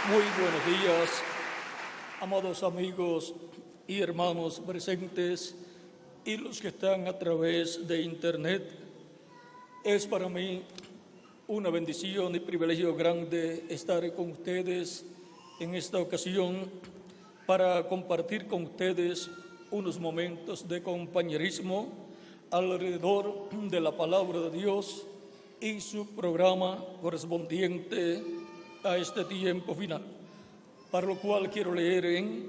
Muy buenos días, amados amigos y hermanos presentes y los que están a través de internet. Es para mí una bendición y privilegio grande estar con ustedes en esta ocasión para compartir con ustedes unos momentos de compañerismo alrededor de la palabra de Dios y su programa correspondiente a este tiempo final, para lo cual quiero leer en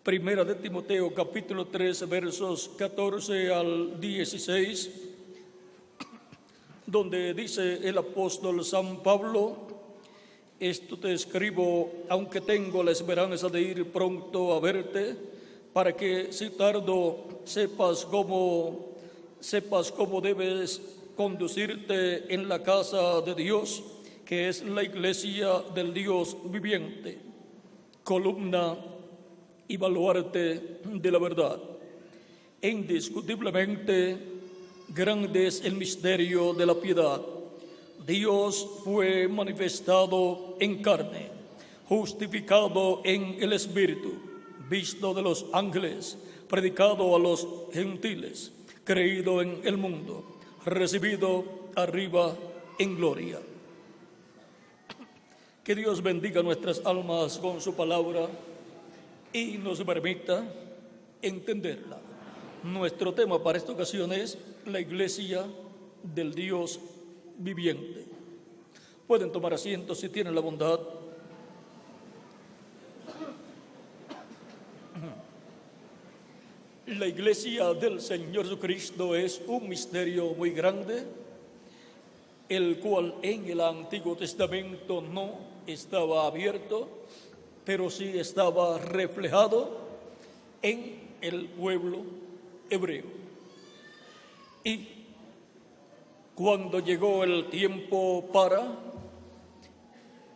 Primera de Timoteo capítulo 3 versos 14 al 16, donde dice el apóstol San Pablo: esto te escribo, aunque tengo la esperanza de ir pronto a verte, para que si tardo sepas cómo debes conducirte en la casa de Dios, que es la iglesia del Dios viviente, columna y baluarte de la verdad. Indiscutiblemente grande es el misterio de la piedad. Dios fue manifestado en carne, justificado en el Espíritu, visto de los ángeles, predicado a los gentiles, creído en el mundo, recibido arriba en gloria. Que Dios bendiga nuestras almas con su palabra y nos permita entenderla. Nuestro tema para esta ocasión es la iglesia del Dios viviente. Pueden tomar asiento si tienen la bondad. La iglesia del Señor Jesucristo es un misterio muy grande, el cual en el Antiguo Testamento no estaba abierto, pero sí estaba reflejado en el pueblo hebreo. Y cuando llegó el tiempo para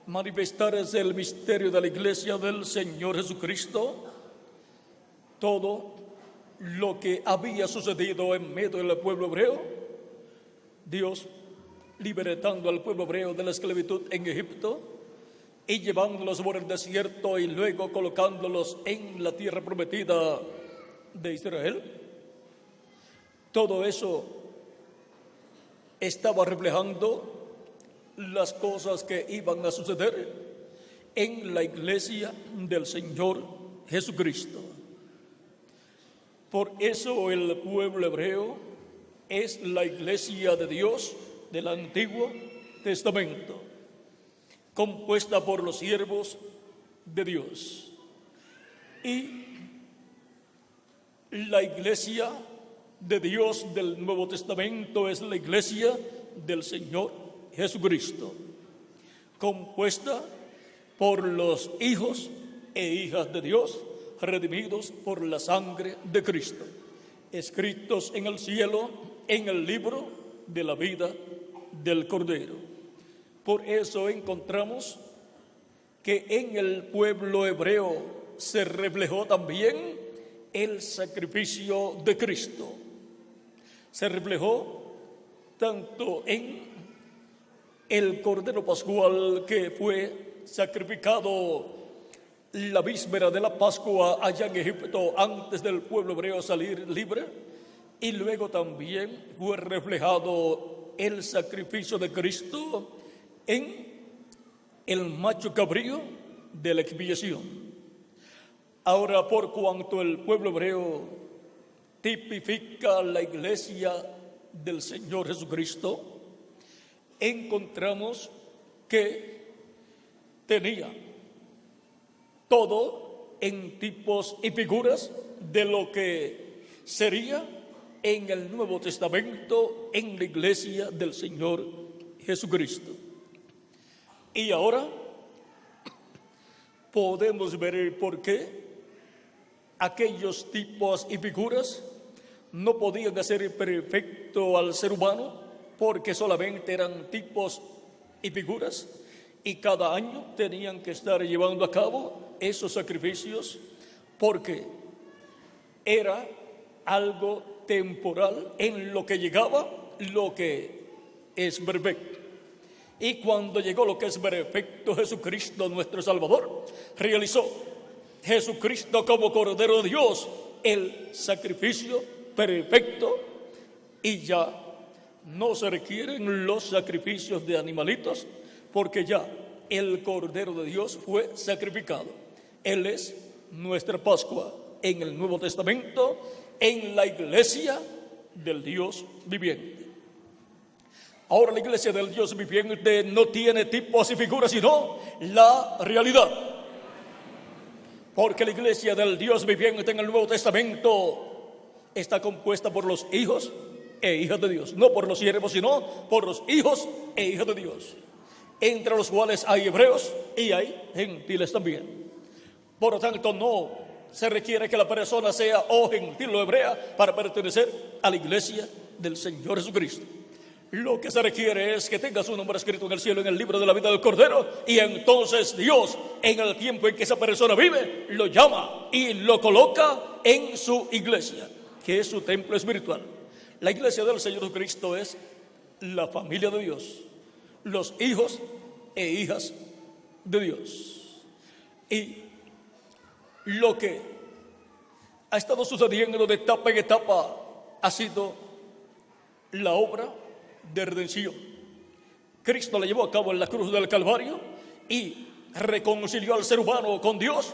manifestarse el misterio de la iglesia del Señor Jesucristo, todo lo que había sucedido en medio del pueblo hebreo, Dios libertando al pueblo hebreo de la esclavitud en Egipto y llevándolos por el desierto y luego colocándolos en la tierra prometida de Israel, todo eso estaba reflejando las cosas que iban a suceder en la iglesia del Señor Jesucristo. Por eso el pueblo hebreo es la iglesia de Dios del Antiguo Testamento, compuesta por los siervos de Dios. Y la iglesia de Dios del Nuevo Testamento es la iglesia del Señor Jesucristo, compuesta por los hijos e hijas de Dios, redimidos por la sangre de Cristo, escritos en el cielo en el libro de la vida del Cordero. Por eso encontramos que en el pueblo hebreo se reflejó también el sacrificio de Cristo. Se reflejó tanto en el Cordero Pascual que fue sacrificado la víspera de la Pascua allá en Egipto antes del pueblo hebreo salir libre, y luego también fue reflejado el sacrificio de Cristo en el macho cabrío de la expiación. Ahora, por cuanto el pueblo hebreo tipifica la iglesia del Señor Jesucristo, encontramos que tenía todo en tipos y figuras de lo que sería en el Nuevo Testamento en la iglesia del Señor Jesucristo. Y ahora podemos ver por qué aquellos tipos y figuras no podían hacer perfecto al ser humano, porque solamente eran tipos y figuras, y cada año tenían que estar llevando a cabo esos sacrificios, porque era algo temporal en lo que llegaba lo que es perfecto. Y cuando llegó lo que es perfecto, Jesucristo nuestro Salvador, realizó Jesucristo como Cordero de Dios el sacrificio perfecto, y ya no se requieren los sacrificios de animalitos, porque ya el Cordero de Dios fue sacrificado. Él es nuestra Pascua en el Nuevo Testamento, en la iglesia del Dios viviente. Ahora la iglesia del Dios viviente no tiene tipos y figuras, sino la realidad. Porque la iglesia del Dios viviente en el Nuevo Testamento está compuesta por los hijos e hijas de Dios. No por los siervos, sino por los hijos e hijas de Dios, entre los cuales hay hebreos y hay gentiles también. Por lo tanto, no se requiere que la persona sea o gentil o hebrea para pertenecer a la iglesia del Señor Jesucristo. Lo que se requiere es que tenga su nombre escrito en el cielo, en el libro de la vida del Cordero, y entonces Dios, en el tiempo en que esa persona vive, lo llama y lo coloca en su iglesia, que es su templo espiritual. La iglesia del Señor Jesucristo es la familia de Dios, los hijos e hijas de Dios. Y lo que ha estado sucediendo de etapa en etapa ha sido la obra de redención. Cristo la llevó a cabo en la cruz del Calvario y reconcilió al ser humano con Dios,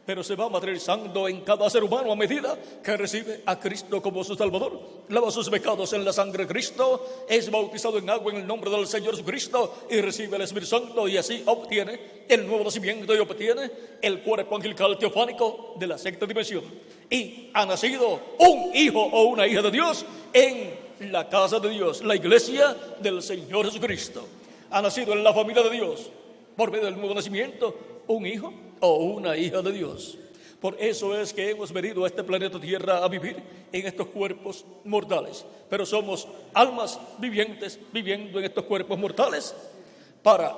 pero se va materializando en cada ser humano a medida que recibe a Cristo como su Salvador, lava sus pecados en la sangre de Cristo, es bautizado en agua en el nombre del Señor Jesucristo y recibe el Espíritu Santo, y así obtiene el nuevo nacimiento y obtiene el cuerpo angelical teofánico de la sexta dimensión. Y ha nacido un hijo o una hija de Dios en la casa de Dios, la iglesia del Señor Jesucristo. Ha nacido en la familia de Dios por medio del nuevo nacimiento un hijo o una hija de Dios. Por eso es que hemos venido a este planeta Tierra a vivir en estos cuerpos mortales. Pero somos almas vivientes viviendo en estos cuerpos mortales para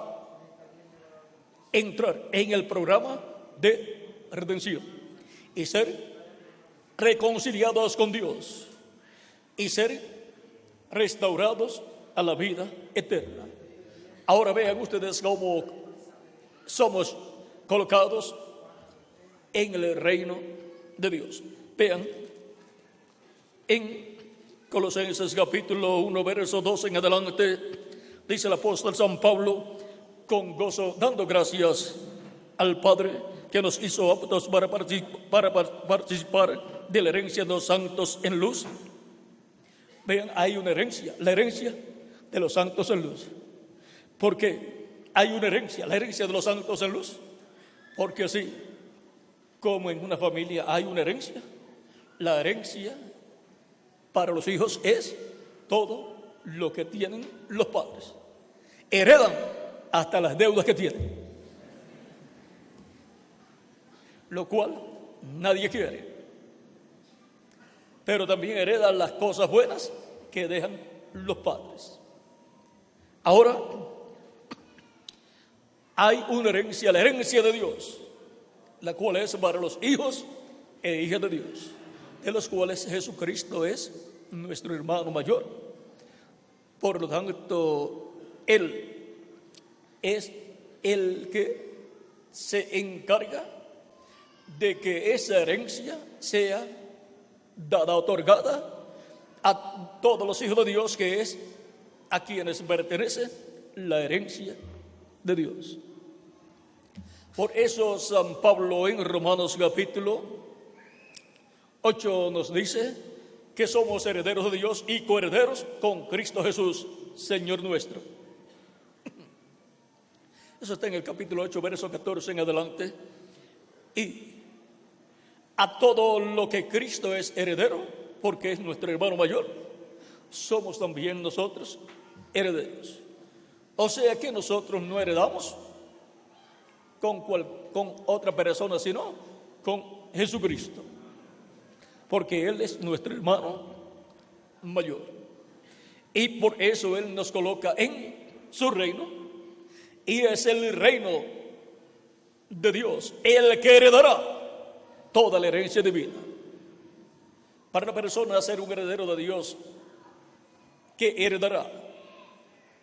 entrar en el programa de redención y ser reconciliados con Dios y ser restaurados a la vida eterna. Ahora vean ustedes cómo somos colocados en el reino de Dios. Vean en Colosenses capítulo 1, verso 12 en adelante, dice el apóstol San Pablo: con gozo, dando gracias al Padre que nos hizo aptos para participar de la herencia de los santos en luz. Vean, hay una herencia, la herencia de los santos en luz. ¿Por qué hay una herencia, la herencia de los santos en luz? Porque así como en una familia hay una herencia, la herencia para los hijos es todo lo que tienen los padres. Heredan hasta las deudas que tienen, lo cual nadie quiere. Pero también heredan las cosas buenas que dejan los padres. Ahora hay una herencia, la herencia de Dios, la cual es para los hijos e hijas de Dios, de los cuales Jesucristo es nuestro hermano mayor. Por lo tanto, Él es el que se encarga de que esa herencia sea dada, otorgada a todos los hijos de Dios, que es a quienes pertenece la herencia de Dios. Por eso San Pablo en Romanos capítulo 8 nos dice que somos herederos de Dios y coherederos con Cristo Jesús, Señor nuestro. Eso está en el capítulo 8, verso 14 en adelante. Y a todo lo que Cristo es heredero, porque es nuestro hermano mayor, somos también nosotros herederos. O sea que nosotros no heredamos con otra persona, sino con Jesucristo, porque Él es nuestro hermano mayor. Y por eso Él nos coloca en su reino, y es el reino de Dios el que heredará toda la herencia divina. Para la persona ser un heredero de Dios, ¿qué heredará?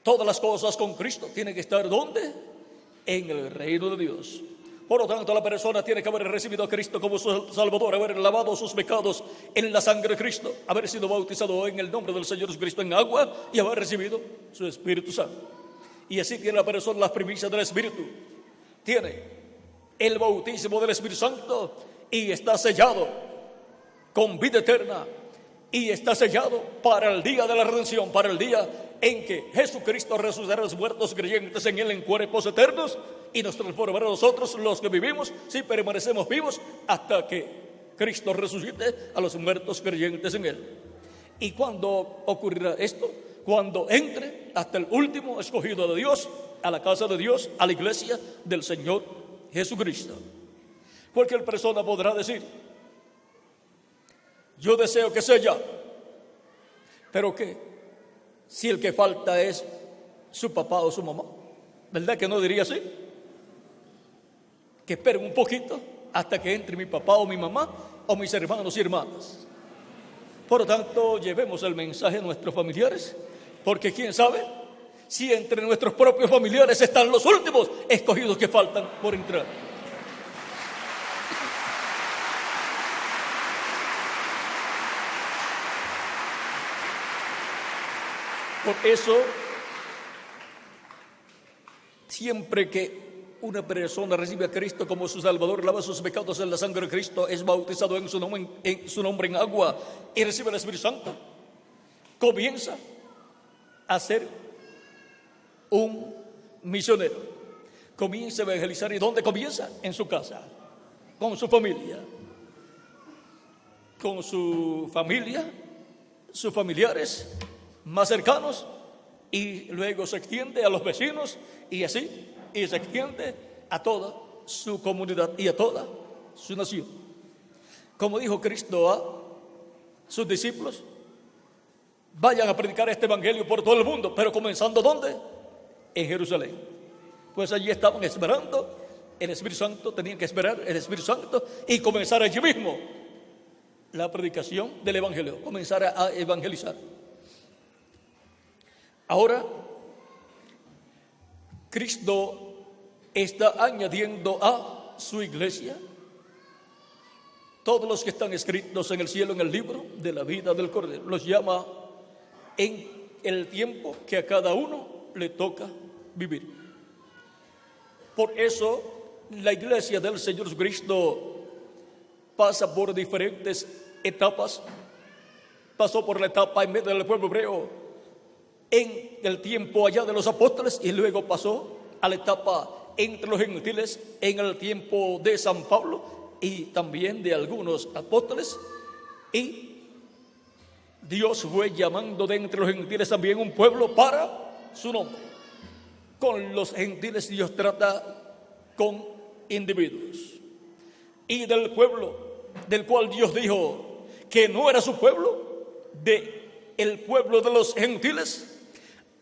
Todas las cosas con Cristo tienen que estar ¿dónde? En el reino de Dios. Por lo tanto, la persona tiene que haber recibido a Cristo como su Salvador, haber lavado sus pecados en la sangre de Cristo, haber sido bautizado en el nombre del Señor Jesucristo en agua y haber recibido su Espíritu Santo. Y así tiene la persona las primicias del Espíritu. Tiene el bautismo del Espíritu Santo y está sellado con vida eterna. Y está sellado para el día de la redención, para el día en que Jesucristo resucitará a los muertos creyentes en Él en cuerpos eternos y nos transformará a nosotros, los que vivimos, si permanecemos vivos, hasta que Cristo resucite a los muertos creyentes en Él. ¿Y cuándo ocurrirá esto? Cuando entre hasta el último escogido de Dios, a la casa de Dios, a la iglesia del Señor Jesucristo. Cualquier persona podrá decir: yo deseo que sea ya. ¿Pero qué? Si el que falta es su papá o su mamá. ¿Verdad que no diría así? Que esperen un poquito hasta que entre mi papá o mi mamá o mis hermanos y hermanas. Por lo tanto, llevemos el mensaje a nuestros familiares, porque quién sabe si entre nuestros propios familiares están los últimos escogidos que faltan por entrar. Por eso, siempre que una persona recibe a Cristo como su Salvador, lava sus pecados en la sangre de Cristo, es bautizado en su nombre en agua y recibe el Espíritu Santo, comienza a ser un misionero. Comienza a evangelizar. ¿Y dónde comienza? En su casa, con su familia. Con su familia, sus familiares más cercanos, y luego se extiende a los vecinos y así, y se extiende a toda su comunidad y a toda su nación. Como dijo Cristo a sus discípulos: vayan a predicar este evangelio por todo el mundo, pero comenzando ¿dónde? En Jerusalén. Pues allí estaban esperando el Espíritu Santo, tenían que esperar el Espíritu Santo y comenzar allí mismo la predicación del evangelio, comenzar a evangelizar. Ahora, Cristo está añadiendo a su iglesia todos los que están escritos en el cielo en el libro de la vida del Cordero. Los llama en el tiempo que a cada uno le toca vivir. Por eso, la iglesia del Señor Jesucristo pasa por diferentes etapas. Pasó por la etapa en medio del pueblo hebreo en el tiempo allá de los apóstoles, y luego pasó a la etapa entre los gentiles en el tiempo de San Pablo y también de algunos apóstoles, y Dios fue llamando de entre los gentiles también un pueblo para su nombre. Con los gentiles Dios trata con individuos, y del pueblo del cual Dios dijo que no era su pueblo, el pueblo de los gentiles,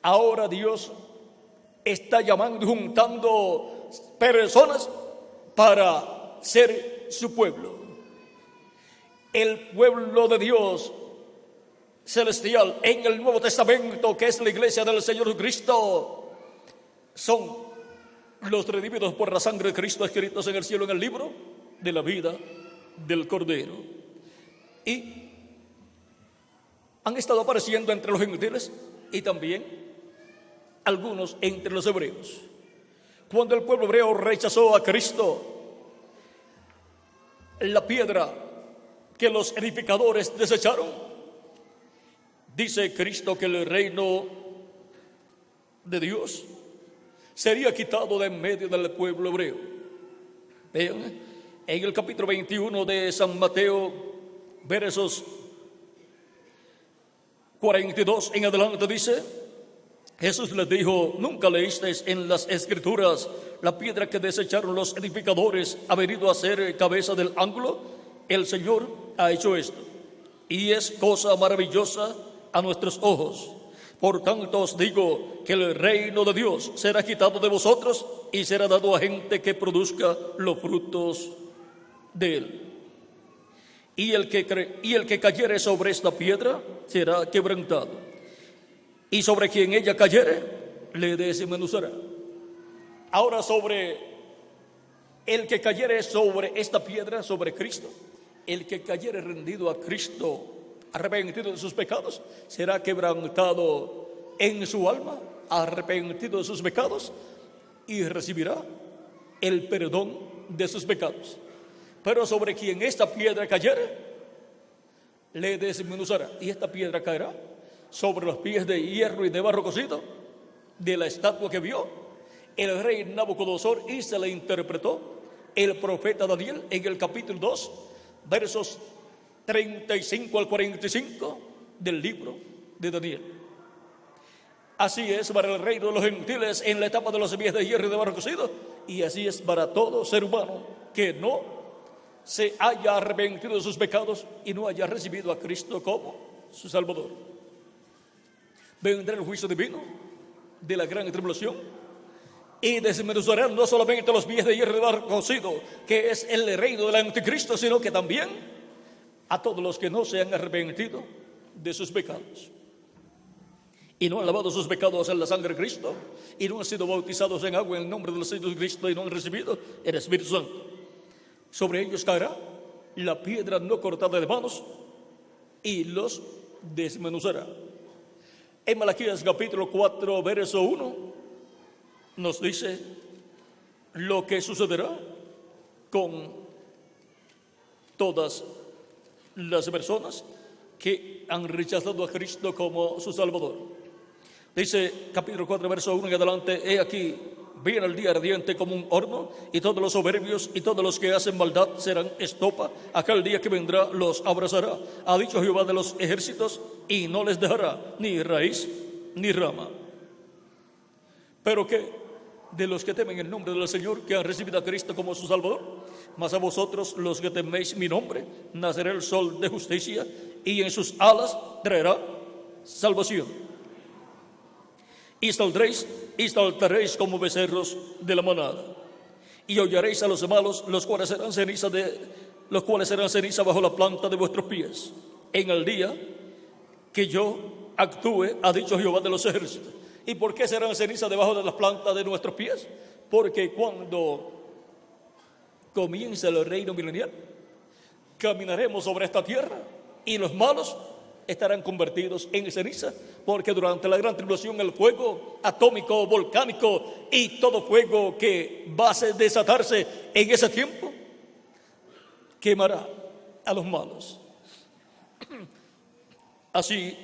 ahora Dios está llamando y juntando personas para ser su pueblo. El pueblo de Dios celestial en el Nuevo Testamento, que es la iglesia del Señor Cristo, son los redimidos por la sangre de Cristo, escritos en el cielo en el libro de la vida del Cordero. Y han estado apareciendo entre los gentiles y también algunos entre los hebreos. Cuando el pueblo hebreo rechazó a Cristo, la piedra que los edificadores desecharon, dice Cristo que el reino de Dios sería quitado de en medio del pueblo hebreo. Vean, en el capítulo 21 de San Mateo, versos 42 en adelante, dice: Jesús les dijo: ¿nunca leísteis en las Escrituras la piedra que desecharon los edificadores ha venido a ser cabeza del ángulo? El Señor ha hecho esto, y es cosa maravillosa a nuestros ojos. Por tanto os digo que el reino de Dios será quitado de vosotros y será dado a gente que produzca los frutos de él. Y el que cayere sobre esta piedra será quebrantado, y sobre quien ella cayere le desmenuzará. Ahora, sobre el que cayere sobre esta piedra, sobre Cristo, el que cayere rendido a Cristo, arrepentido de sus pecados, será quebrantado en su alma, arrepentido de sus pecados, y recibirá el perdón de sus pecados. Pero sobre quien esta piedra cayere, le desmenuzará. Y esta piedra caerá sobre los pies de hierro y de barro cocido de la estatua que vio el rey Nabucodonosor, y se le interpretó el profeta Daniel en el capítulo 2, versos 35 al 45 del libro de Daniel. Así es para el reino de los gentiles en la etapa de los pies de hierro y de barro cocido, y así es para todo ser humano que no se haya arrepentido de sus pecados y no haya recibido a Cristo como su Salvador. Vendrá el juicio divino de la gran tribulación y desmenuzarán no solamente los pies de hierro y de barro cocido, que es el reino del anticristo, sino que también a todos los que no se han arrepentido de sus pecados y no han lavado sus pecados en la sangre de Cristo, y no han sido bautizados en agua en el nombre del Señor Cristo, y no han recibido el Espíritu Santo. Sobre ellos caerá la piedra no cortada de manos y los desmenuzará. En Malaquías capítulo 4, verso 1, nos dice lo que sucederá con todas las personas que han rechazado a Cristo como su Salvador. Dice capítulo 4, verso 1 en adelante: he aquí, viene el día ardiente como un horno, y todos los soberbios y todos los que hacen maldad serán estopa. Aquel día que vendrá los abrazará, ha dicho Jehová de los ejércitos, y no les dejará ni raíz ni rama. Pero que de los que temen el nombre del Señor, que han recibido a Cristo como su Salvador, mas a vosotros los que teméis mi nombre, nacerá el sol de justicia, y en sus alas traerá salvación. Y saltaréis como becerros de la manada, y hollaréis a los malos, los cuales serán ceniza bajo la planta de vuestros pies, en el día que yo actúe, ha dicho Jehová de los ejércitos. ¿Y por qué serán ceniza debajo de las plantas de nuestros pies? Porque cuando comienza el reino milenial, caminaremos sobre esta tierra, y los malos estarán convertidos en ceniza, porque durante la gran tribulación el fuego atómico, volcánico y todo fuego que va a desatarse en ese tiempo quemará a los malos. Así,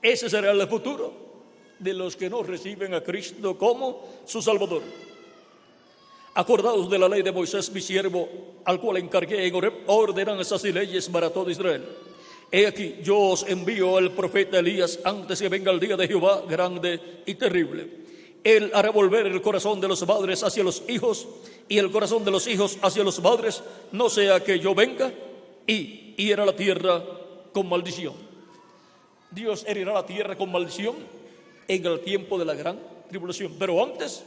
ese será el futuro de los que no reciben a Cristo como su Salvador. Acordaos de la ley de Moisés mi siervo, al cual encargué en Horeb ordenanzas y leyes para todo Israel. He aquí, yo os envío el profeta Elías antes que venga el día de Jehová grande y terrible. Él hará volver el corazón de los padres hacia los hijos, y el corazón de los hijos hacia los padres, no sea que yo venga y hiera la tierra con maldición. Dios herirá la tierra con maldición en el tiempo de la gran tribulación. Pero antes,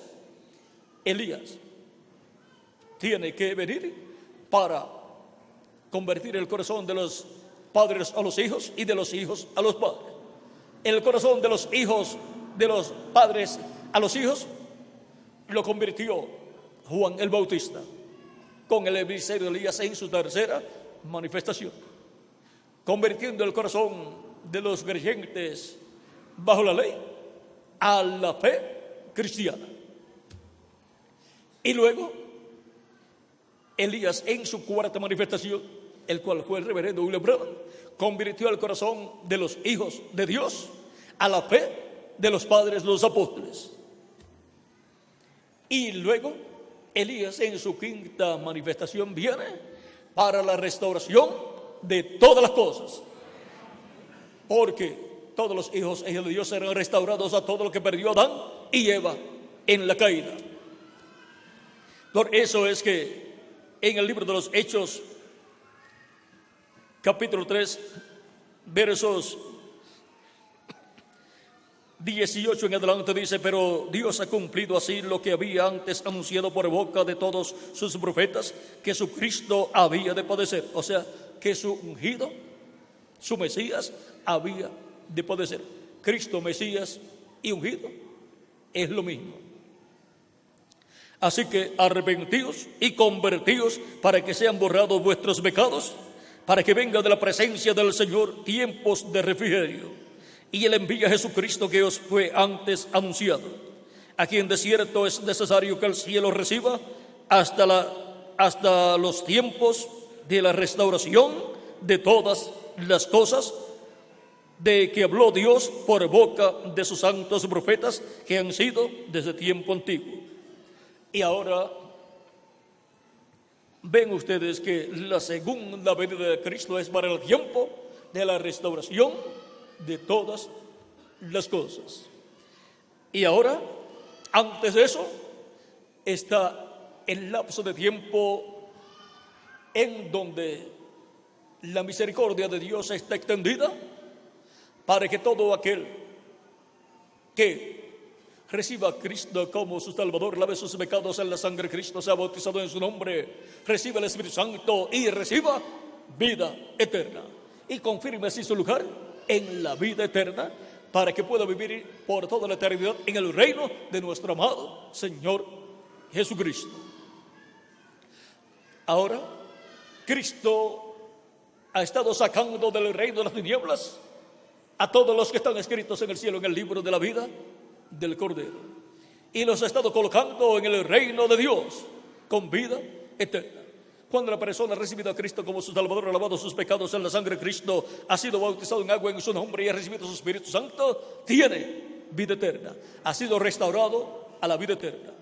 Elías tiene que venir para convertir el corazón de los padres a los hijos y de los hijos a los padres. El corazón de los hijos, de los padres a los hijos, lo convirtió Juan el Bautista con el ministerio de Elías en su tercera manifestación, convirtiendo el corazón de los creyentes bajo la ley a la fe cristiana. Y luego Elías en su cuarta manifestación, el cual fue el reverendo William Branham, convirtió el corazón de los hijos de Dios a la fe de los padres, los apóstoles. Y luego Elías en su quinta manifestación viene para la restauración de todas las cosas, porque todos los hijos de Dios serán restaurados a todo lo que perdió Adán y Eva en la caída. Por eso es que en el libro de los Hechos, capítulo 3, versos 18 en adelante dice: pero Dios ha cumplido así lo que había antes anunciado por boca de todos sus profetas, que su Cristo había de padecer. O sea, que su ungido, su Mesías, había de padecer. Cristo, Mesías y ungido es lo mismo. Así que arrepentíos y convertíos para que sean borrados vuestros pecados, para que venga de la presencia del Señor tiempos de refrigerio. Y Él envía a Jesucristo que os fue antes anunciado, a quien de cierto es necesario que el cielo reciba hasta los tiempos de la restauración de todas las cosas, de que habló Dios por boca de sus santos profetas que han sido desde tiempo antiguo. Y ahora ven ustedes que la segunda venida de Cristo es para el tiempo de la restauración de todas las cosas. Y ahora, antes de eso, está el lapso de tiempo en donde la misericordia de Dios está extendida para que todo aquel que reciba a Cristo como su Salvador, lave sus pecados en la sangre de Cristo, sea bautizado en su nombre, reciba el Espíritu Santo y reciba vida eterna. Y confirme así su lugar en la vida eterna para que pueda vivir por toda la eternidad en el reino de nuestro amado Señor Jesucristo. Ahora, Cristo ha estado sacando del reino de las tinieblas a todos los que están escritos en el cielo en el libro de la vida del Cordero, y los ha estado colocando en el reino de Dios con vida eterna. Cuando la persona ha recibido a Cristo como su Salvador, ha lavado sus pecados en la sangre de Cristo, ha sido bautizado en agua en su nombre y ha recibido su Espíritu Santo, tiene vida eterna, ha sido restaurado a la vida eterna.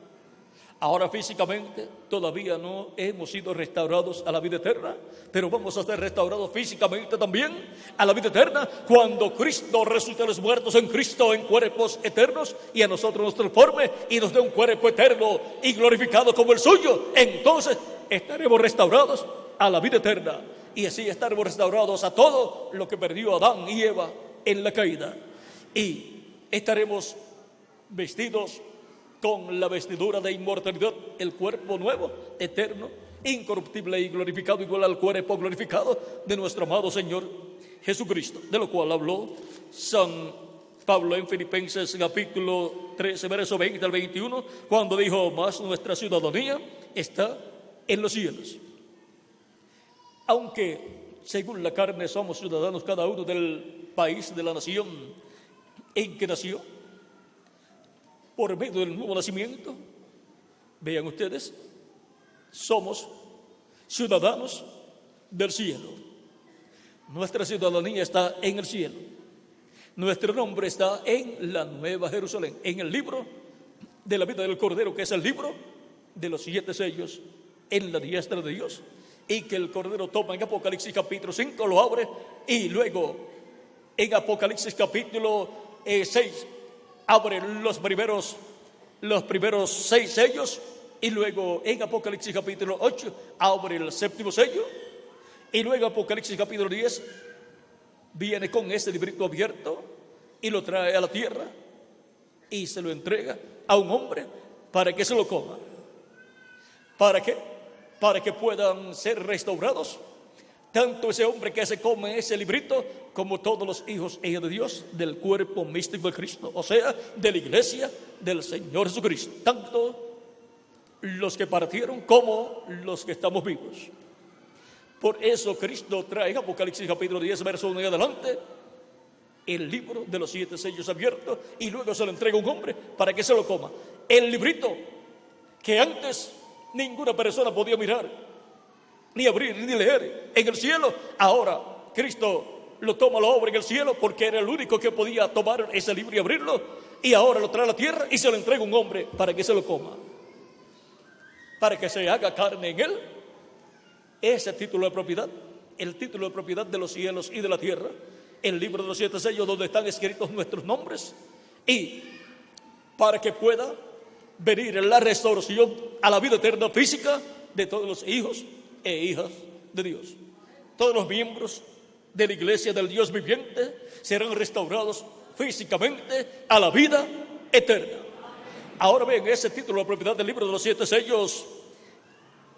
Ahora físicamente todavía no hemos sido restaurados a la vida eterna, pero vamos a ser restaurados físicamente también a la vida eterna cuando Cristo resucite a los muertos en Cristo en cuerpos eternos y a nosotros nos transforme y nos dé un cuerpo eterno y glorificado como el suyo. Entonces estaremos restaurados a la vida eterna y así estaremos restaurados a todo lo que perdió Adán y Eva en la caída, y estaremos vestidos con la vestidura de inmortalidad, el cuerpo nuevo, eterno, incorruptible y glorificado, igual al cuerpo glorificado de nuestro amado Señor Jesucristo, de lo cual habló San Pablo en Filipenses capítulo 13, verso 20 al 21, cuando dijo: más nuestra ciudadanía está en los cielos. Aunque según la carne somos ciudadanos cada uno del país, de la nación en que nació, por medio del nuevo nacimiento, vean ustedes, somos ciudadanos del cielo. Nuestra ciudadanía está en el cielo. Nuestro nombre está en la Nueva Jerusalén, en el libro de la vida del Cordero, que es el libro de los 7 sellos en la diestra de Dios, y que el Cordero toma en Apocalipsis capítulo 5, lo abre, y luego en Apocalipsis capítulo 6 abre los primeros 6 sellos, y luego en Apocalipsis capítulo 8 abre el 7º sello, y luego Apocalipsis capítulo 10 viene con ese librito abierto y lo trae a la tierra y se lo entrega a un hombre para que se lo coma. ¿Para qué? Para que puedan ser restaurados tanto ese hombre que se come ese librito como todos los hijos e hijas de Dios del cuerpo místico de Cristo, o sea, de la iglesia del Señor Jesucristo, tanto los que partieron como los que estamos vivos. Por eso Cristo trae en Apocalipsis capítulo 10, verso 1 y adelante, el libro de los 7 sellos abiertos, y luego se lo entrega a un hombre para que se lo coma. El librito que antes ninguna persona podía mirar, ni abrir, ni leer en el cielo, ahora Cristo lo toma, lo abre en el cielo, porque era el único que podía tomar ese libro y abrirlo, y ahora lo trae a la tierra y se lo entrega a un hombre para que se lo coma, para que se haga carne en él. Ese título de propiedad, el título de propiedad de los cielos y de la tierra, el libro de los 7 sellos donde están escritos nuestros nombres, y para que pueda venir la restauración a la vida eterna física de todos los hijos e hijas de Dios. Todos los miembros de la iglesia del Dios viviente serán restaurados físicamente a la vida eterna. Ahora ven, ese título de propiedad del libro de los 7 sellos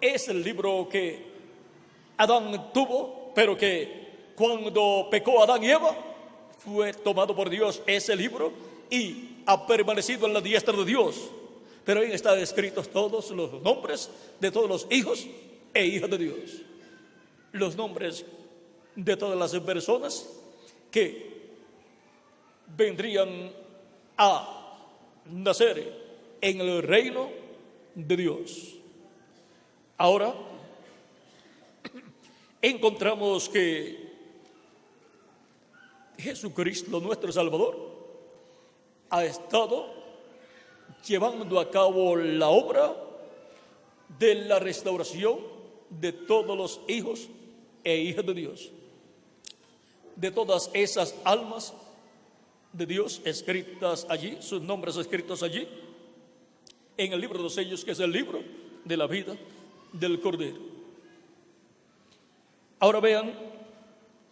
es el libro que Adán tuvo, pero que cuando pecó Adán y Eva fue tomado por Dios ese libro y ha permanecido en la diestra de Dios. Pero ahí están escritos todos los nombres de todos los hijos e hijas de Dios. Los nombres de todas las personas que vendrían a nacer en el reino de Dios. Ahora encontramos que Jesucristo, nuestro Salvador, ha estado llevando a cabo la obra de la restauración de todos los hijos e hijas de Dios, de todas esas almas de Dios escritas allí, sus nombres escritos allí, en el libro de los sellos, que es el libro de la vida del Cordero. Ahora vean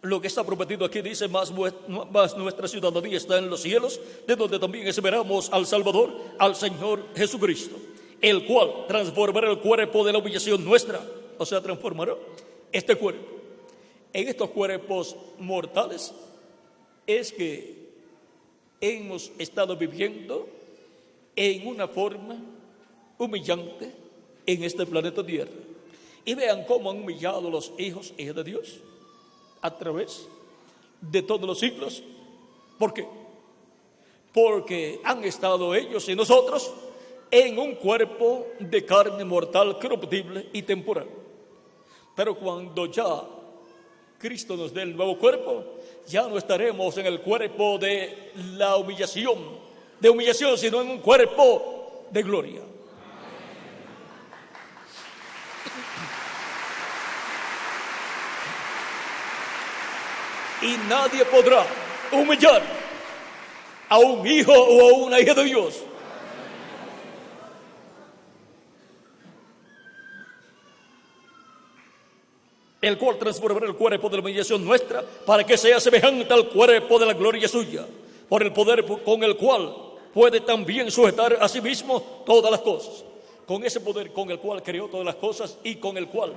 lo que está prometido aquí. Dice, más nuestra ciudadanía está en los cielos, de donde también esperamos al Salvador, al Señor Jesucristo, el cual transformará el cuerpo de la humillación nuestra, o sea, transformará este cuerpo. En estos cuerpos mortales es que hemos estado viviendo en una forma humillante en este planeta Tierra. Y vean cómo han humillado los hijos e hijas de Dios a través de todos los siglos. ¿Por qué? Porque han estado ellos y nosotros en un cuerpo de carne mortal, corruptible y temporal. Pero cuando ya Cristo nos dé el nuevo cuerpo, ya no estaremos en el cuerpo de la humillación, sino en un cuerpo de gloria. Y nadie podrá humillar a un hijo o a una hija de Dios. El cual transformará el cuerpo de la humillación nuestra para que sea semejante al cuerpo de la gloria suya, por el poder con el cual puede también sujetar a sí mismo todas las cosas. Con ese poder con el cual creó todas las cosas y con el cual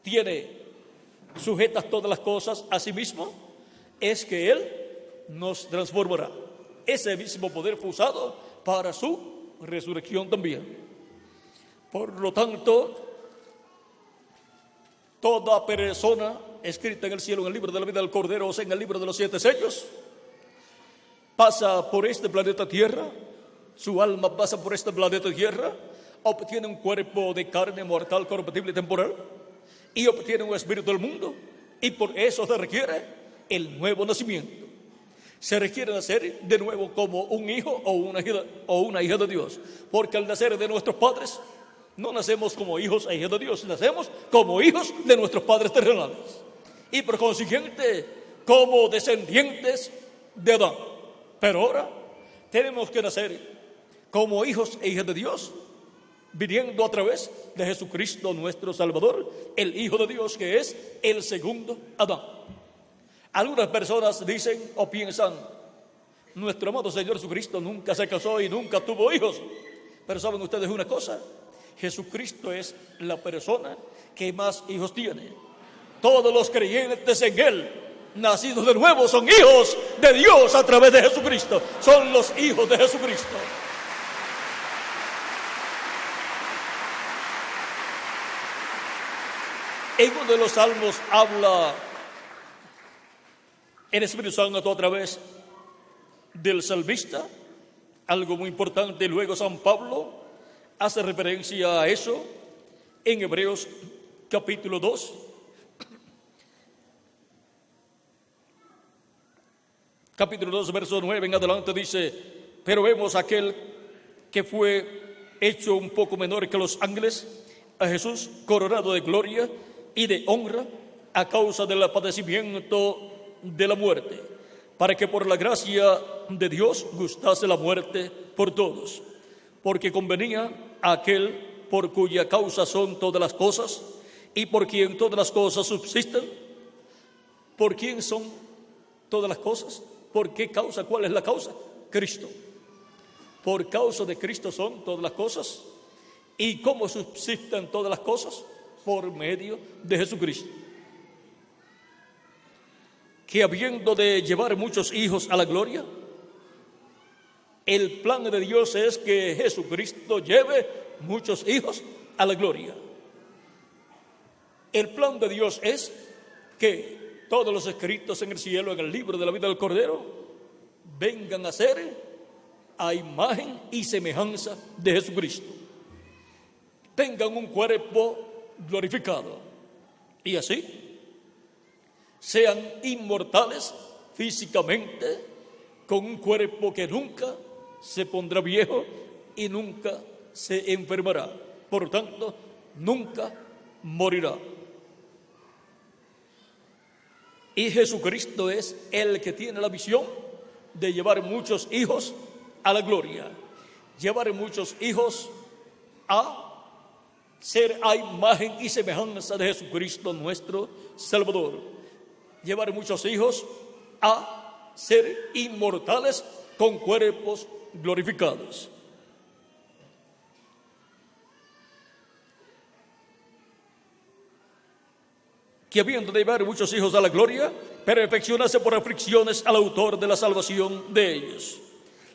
tiene sujetas todas las cosas a sí mismo, es que Él nos transformará. Ese mismo poder fue usado para su resurrección también. Por lo tanto, toda persona escrita en el cielo, en el libro de la vida del Cordero, o sea, en el libro de los 7 sellos, pasa por este planeta Tierra, su alma pasa por este planeta Tierra, obtiene un cuerpo de carne mortal, corruptible y temporal, y obtiene un espíritu del mundo, y por eso se requiere el nuevo nacimiento. Se requiere nacer de nuevo como un hijo o una hija de Dios, porque al nacer de nuestros padres no nacemos como hijos e hijas de Dios, nacemos como hijos de nuestros padres terrenales y por consiguiente como descendientes de Adán. Pero ahora tenemos que nacer como hijos e hijas de Dios, viniendo a través de Jesucristo nuestro Salvador, el Hijo de Dios, que es el segundo Adán. Algunas personas dicen o piensan, nuestro amado Señor Jesucristo nunca se casó y nunca tuvo hijos. Pero ¿saben ustedes una cosa? Jesucristo es la persona que más hijos tiene. Todos los creyentes en Él, nacidos de nuevo, son hijos de Dios a través de Jesucristo. Son los hijos de Jesucristo. En uno de los salmos habla el Espíritu Santo a través del salmista, algo muy importante. Luego San Pablo hace referencia a eso en Hebreos capítulo 2. Capítulo 2, verso 9 en adelante dice, pero vemos aquel que fue hecho un poco menor que los ángeles, a Jesús coronado de gloria y de honra a causa del padecimiento de la muerte, para que por la gracia de Dios gustase la muerte por todos, porque convenía a aquel por cuya causa son todas las cosas y por quien todas las cosas subsisten. ¿Por quién son todas las cosas? ¿Por qué causa? ¿Cuál es la causa? Cristo. Por causa de Cristo son todas las cosas. ¿Y cómo subsisten todas las cosas? Por medio de Jesucristo, que habiendo de llevar muchos hijos a la gloria, El plan de Dios es que Jesucristo lleve muchos hijos a la gloria. El plan de Dios es que todos los escritos en el cielo, en el libro de la vida del Cordero, vengan a ser a imagen y semejanza de Jesucristo. Tengan un cuerpo glorificado y así sean inmortales físicamente, con un cuerpo que nunca se pondrá viejo y nunca se enfermará. Por tanto, nunca morirá. Y Jesucristo es el que tiene la visión de llevar muchos hijos a la gloria, llevar muchos hijos a ser a imagen y semejanza de Jesucristo nuestro Salvador, llevar muchos hijos a ser inmortales con cuerpos glorificados. Que habiendo de llevar muchos hijos a la gloria, perfeccionase por aflicciones al autor de la salvación de ellos.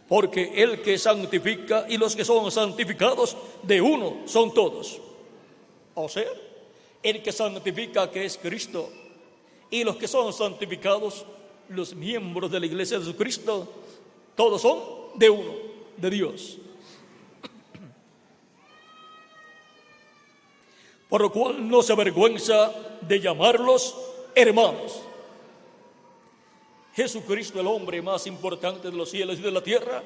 Porque el que santifica y los que son santificados, de uno son todos. O sea, el que santifica, que es Cristo, y los que son santificados, los miembros de la iglesia de Jesucristo, todos son de uno, de Dios. Por lo cual no se avergüenza de llamarlos hermanos. Jesucristo, el hombre más importante de los cielos y de la tierra,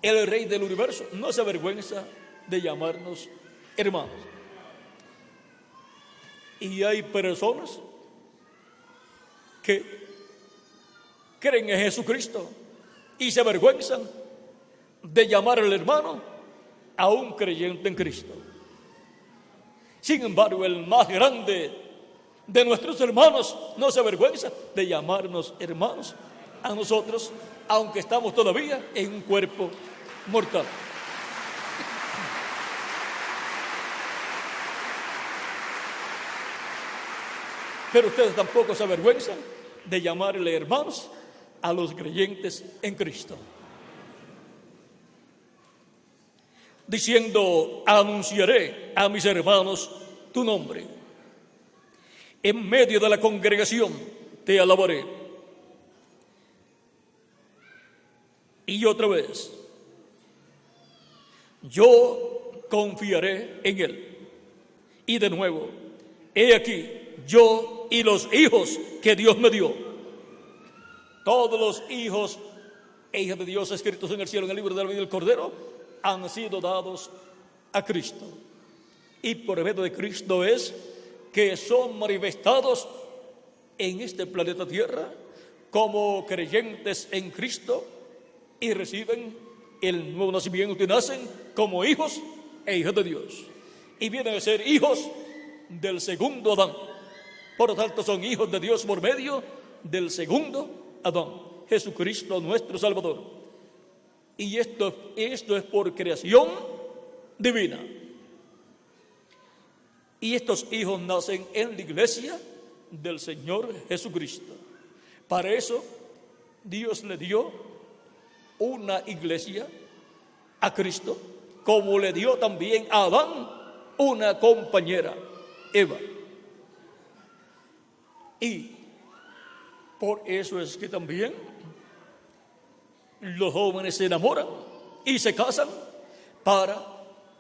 el Rey del universo, no se avergüenza de llamarnos hermanos. Y hay personas que creen en Jesucristo y se avergüenzan de llamar al hermano a un creyente en Cristo. Sin embargo, el más grande de nuestros hermanos no se avergüenza de llamarnos hermanos a nosotros, aunque estamos todavía en un cuerpo mortal. Pero ustedes tampoco se avergüenzan de llamarle hermanos a los creyentes en Cristo, diciendo: anunciaré a mis hermanos tu nombre. En medio de la congregación te alabaré. Y otra vez, yo confiaré en él. Y de nuevo, he aquí, yo y los hijos que Dios me dio. Todos los hijos e hijas de Dios escritos en el cielo, en el libro de la vida del Cordero, han sido dados a Cristo. Y por medio de Cristo es que son manifestados en este planeta Tierra como creyentes en Cristo y reciben el nuevo nacimiento y nacen como hijos e hijas de Dios. Y vienen a ser hijos del segundo Adán. Por lo tanto, son hijos de Dios por medio del segundo Adán, Jesucristo nuestro Salvador. Y esto es por creación divina. Y estos hijos nacen en la iglesia del Señor Jesucristo. Para eso, Dios le dio una iglesia a Cristo, como le dio también a Adán una compañera, Eva. Y por eso es que también los jóvenes se enamoran y se casan para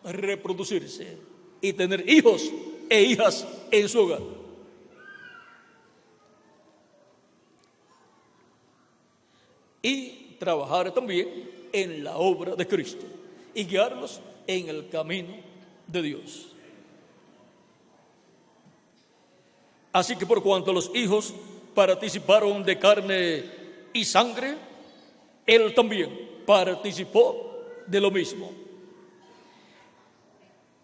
reproducirse y tener hijos e hijas en su hogar. Y trabajar también en la obra de Cristo y guiarlos en el camino de Dios. Así que por cuanto los hijos participaron de carne y sangre, él también participó de lo mismo,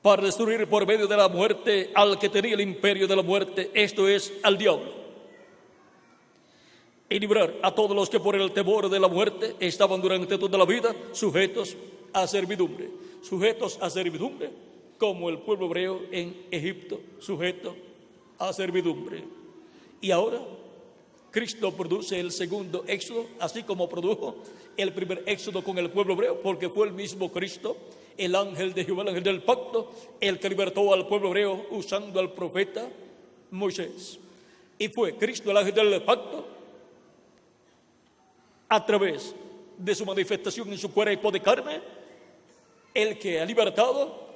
para destruir por medio de la muerte al que tenía el imperio de la muerte, esto es, al diablo, y librar a todos los que por el temor de la muerte estaban durante toda la vida sujetos a servidumbre, como el pueblo hebreo en Egipto, sujeto a servidumbre. Y ahora Cristo produce el segundo éxodo, así como produjo el primer éxodo con el pueblo hebreo, porque fue el mismo Cristo, el ángel de Jehová, el ángel del pacto, el que libertó al pueblo hebreo usando al profeta Moisés. Y fue Cristo, el ángel del pacto, a través de su manifestación en su cuerpo de carne, el que ha libertado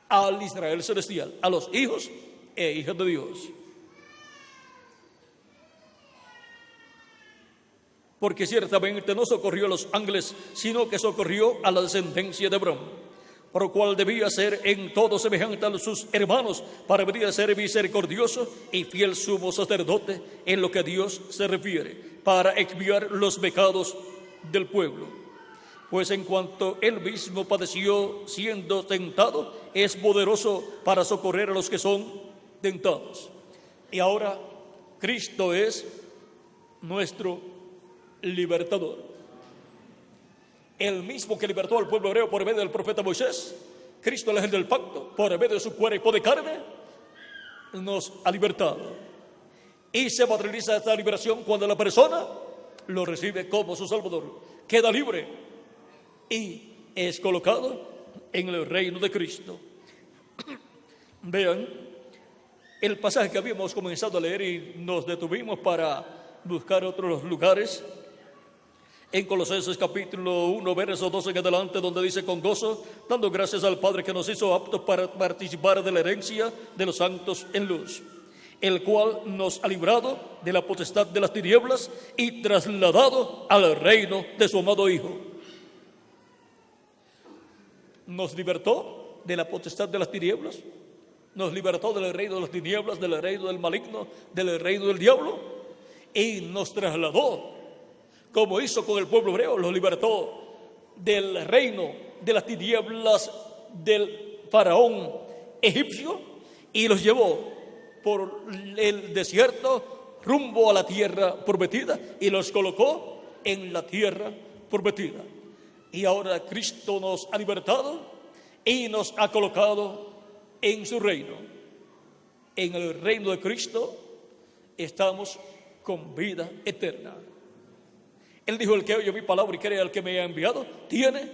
al Israel celestial, a los hijos e hijas de Dios. Porque ciertamente no socorrió a los ángeles, sino que socorrió a la descendencia de Abraham, por lo cual debía ser en todo semejante a sus hermanos, para venir a ser misericordioso y fiel sumo sacerdote en lo que a Dios se refiere, para expiar los pecados del pueblo. Pues en cuanto él mismo padeció siendo tentado, es poderoso para socorrer a los que son tentados. Y ahora Cristo es nuestro libertador. El mismo que libertó al pueblo hebreo por medio del profeta Moisés, Cristo, el ángel del pacto, por medio de su cuerpo de carne, nos ha libertado. Y se materializa esta liberación cuando la persona lo recibe como su Salvador, queda libre y es colocado en el reino de Cristo. Vean el pasaje que habíamos comenzado a leer y nos detuvimos para buscar otros lugares. En Colosenses capítulo 1, verso 12 en adelante, donde dice: con gozo, dando gracias al Padre que nos hizo aptos para participar de la herencia de los santos en luz, el cual nos ha librado de la potestad de las tinieblas y trasladado al reino de su amado Hijo. Nos libertó de la potestad de las tinieblas, nos libertó del reino de las tinieblas, del reino del maligno, del reino del diablo, y nos trasladó, como hizo con el pueblo hebreo, los libertó del reino de las tinieblas del faraón egipcio y los llevó por el desierto rumbo a la tierra prometida y los colocó en la tierra prometida. Y ahora Cristo nos ha libertado y nos ha colocado en su reino. En el reino de Cristo estamos con vida eterna. Él dijo: el que oye mi palabra y cree al que me ha enviado, tiene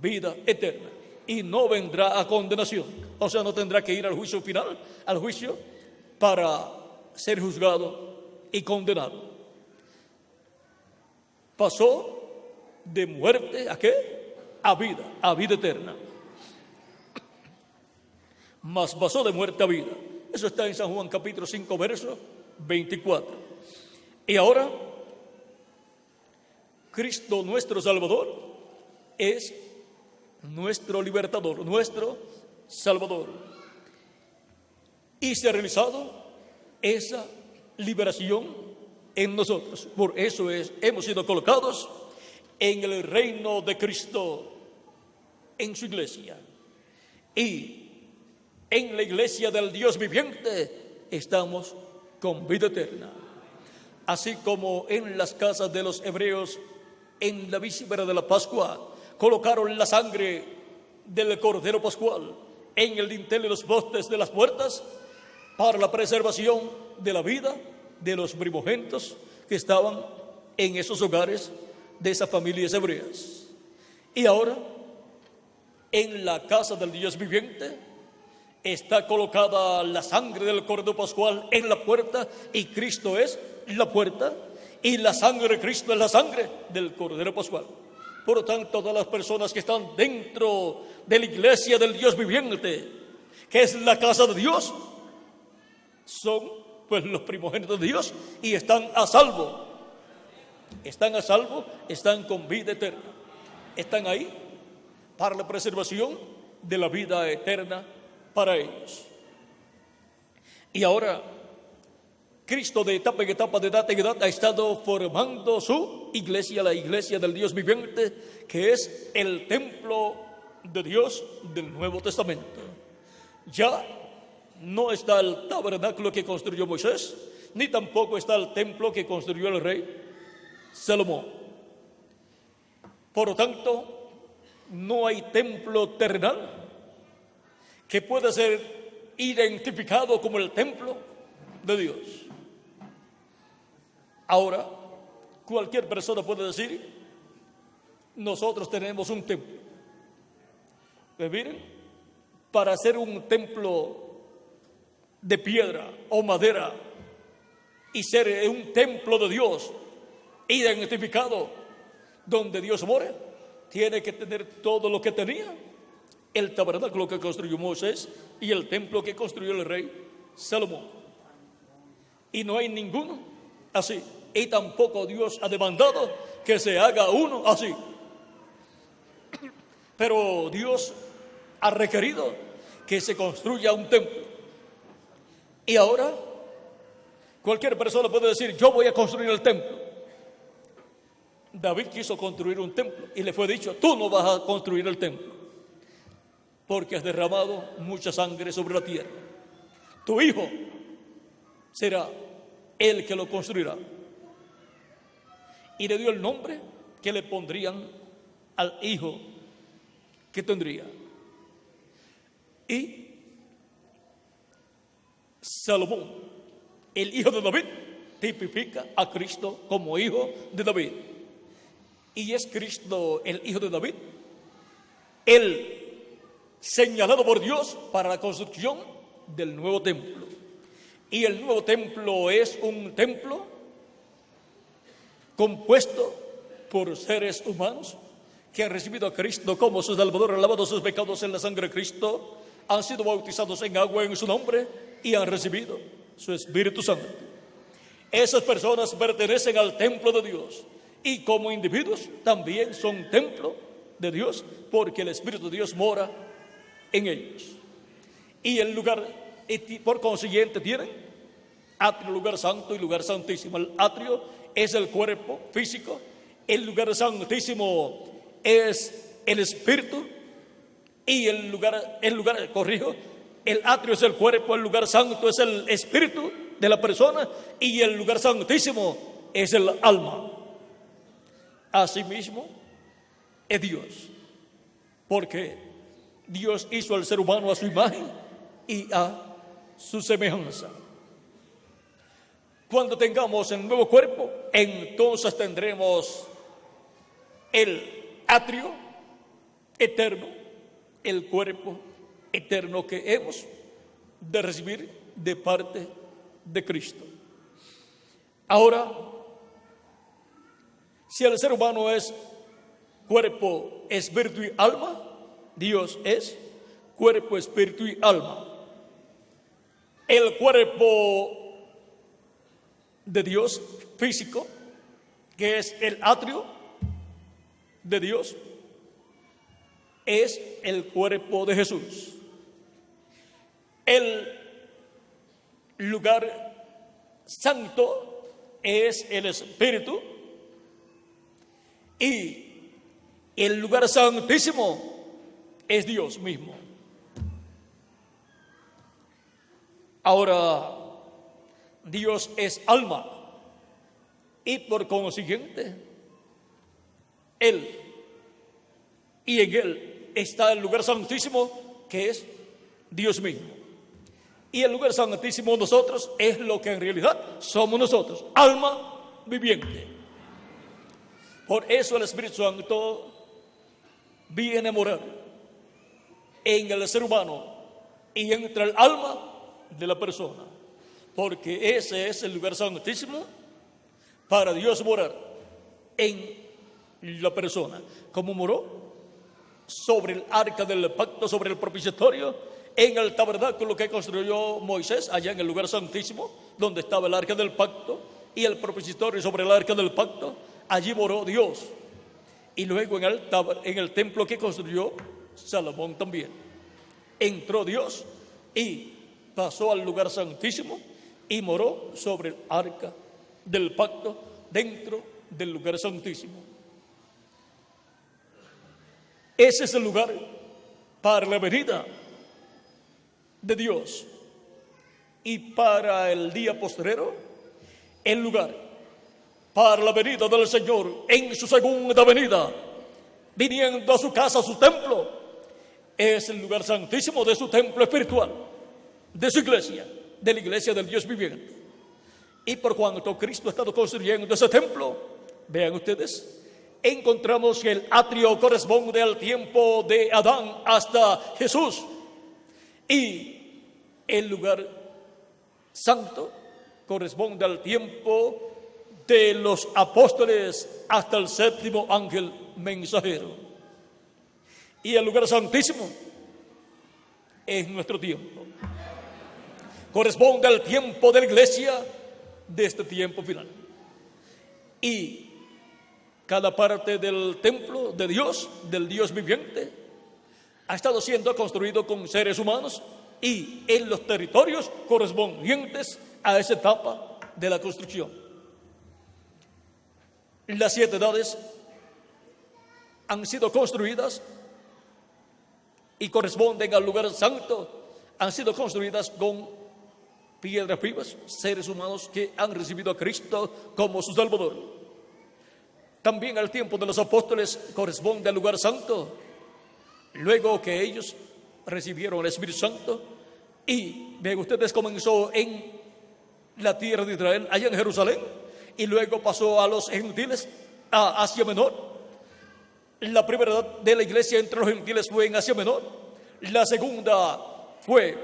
vida eterna y no vendrá a condenación. O sea, no tendrá que ir al juicio final, al juicio, para ser juzgado y condenado. Pasó de muerte ¿a qué? A vida eterna. Mas pasó de muerte a vida. Eso está en San Juan capítulo 5, verso 24. Y ahora Cristo, nuestro Salvador, es nuestro libertador, nuestro Salvador. Y se ha realizado esa liberación en nosotros. Por eso hemos sido colocados en el reino de Cristo, en su iglesia. Y en la iglesia del Dios viviente estamos con vida eterna. Así como en las casas de los hebreos, en la víspera de la Pascua, colocaron la sangre del Cordero Pascual en el dintel de los postes de las puertas para la preservación de la vida de los primogénitos que estaban en esos hogares de esas familias hebreas. Y ahora, en la casa del Dios viviente, está colocada la sangre del Cordero Pascual en la puerta, y Cristo es la puerta, y la sangre de Cristo es la sangre del Cordero Pascual. Por lo tanto, todas las personas que están dentro de la iglesia del Dios viviente, que es la casa de Dios, son pues los primogénitos de Dios y están a salvo. Están a salvo, están con vida eterna. Están ahí para la preservación de la vida eterna para ellos. Y ahora Cristo, de etapa en etapa, de edad en edad, ha estado formando su iglesia, la iglesia del Dios viviente, que es el templo de Dios del Nuevo Testamento. Ya no está el tabernáculo que construyó Moisés, ni tampoco está el templo que construyó el rey Salomón. Por lo tanto, no hay templo terrenal que pueda ser identificado como el templo de Dios. Ahora, cualquier persona puede decir: nosotros tenemos un templo. Pues miren, para hacer un templo de piedra o madera y ser un templo de Dios identificado donde Dios mora, tiene que tener todo lo que tenía el tabernáculo que construyó Moisés y el templo que construyó el rey Salomón. Y no hay ninguno así. Y tampoco Dios ha demandado que se haga uno así. Pero Dios ha requerido que se construya un templo. Y ahora cualquier persona puede decir: yo voy a construir el templo. David quiso construir un templo y le fue dicho: tú no vas a construir el templo, porque has derramado mucha sangre sobre la tierra. Tu hijo será el que lo construirá. Y le dio el nombre que le pondrían al hijo que tendría. Y Salomón, el hijo de David, tipifica a Cristo como hijo de David. Y es Cristo el hijo de David, el señalado por Dios para la construcción del nuevo templo. Y el nuevo templo es un templo compuesto por seres humanos que han recibido a Cristo como su Salvador, han lavado sus pecados en la sangre de Cristo, han sido bautizados en agua en su nombre y han recibido su Espíritu Santo. Esas personas pertenecen al templo de Dios y como individuos también son templo de Dios, porque el Espíritu de Dios mora en ellos. Y el lugar, por consiguiente, tienen atrio, lugar santo y lugar santísimo. El atrio es el cuerpo físico, el lugar santísimo es el espíritu, y el atrio es el cuerpo, el lugar santo es el espíritu de la persona, y el lugar santísimo es el alma. Asimismo es Dios, porque Dios hizo al ser humano a su imagen y a su semejanza. Cuando tengamos el nuevo cuerpo, entonces tendremos el atrio eterno, el cuerpo eterno que hemos de recibir de parte de Cristo. Ahora, si el ser humano es cuerpo, espíritu y alma, Dios es cuerpo, espíritu y alma. El cuerpo de Dios físico, que es el atrio de Dios, es el cuerpo de Jesús. El lugar santo es el espíritu, y el lugar santísimo es Dios mismo. Ahora, Dios es alma y por consiguiente Él, y en Él está el lugar santísimo, que es Dios mismo. Y el lugar santísimo de nosotros es lo que en realidad somos nosotros, alma viviente. Por eso el Espíritu Santo viene a morar en el ser humano y entra el alma de la persona, porque ese es el lugar santísimo para Dios morar en la persona, como moró sobre el arca del pacto, sobre el propiciatorio, en el tabernáculo que construyó Moisés, allá en el lugar santísimo, donde estaba el arca del pacto y el propiciatorio sobre el arca del pacto. Allí moró Dios. Y luego en el templo que construyó Salomón también entró Dios y pasó al lugar santísimo y moró sobre el arca del pacto dentro del lugar santísimo. Ese es el lugar para la venida de Dios, y para el día postrero, el lugar para la venida del Señor en su segunda venida, viniendo a su casa, a su templo, es el lugar santísimo de su templo espiritual, de su iglesia, de la iglesia del Dios viviente. Y por cuanto Cristo ha estado construyendo ese templo, vean ustedes, encontramos que el atrio corresponde al tiempo de Adán hasta Jesús, y el lugar santo corresponde al tiempo de los apóstoles hasta el séptimo ángel mensajero. Y el lugar santísimo es nuestro tiempo. Corresponde al tiempo de la iglesia de este tiempo final. Y cada parte del templo de Dios, del Dios viviente, ha estado siendo construido con seres humanos y en los territorios correspondientes a esa etapa de la construcción. Las 7 edades han sido construidas y corresponden al lugar santo, han sido construidas con piedras vivas, seres humanos que han recibido a Cristo como su Salvador. También al tiempo de los apóstoles corresponde al lugar santo, luego que ellos recibieron el Espíritu Santo, y vean ustedes, comenzó en la tierra de Israel, allá en Jerusalén, y luego pasó a los gentiles, a Asia Menor. La primera edad de la iglesia entre los gentiles fue en Asia Menor. La segunda fue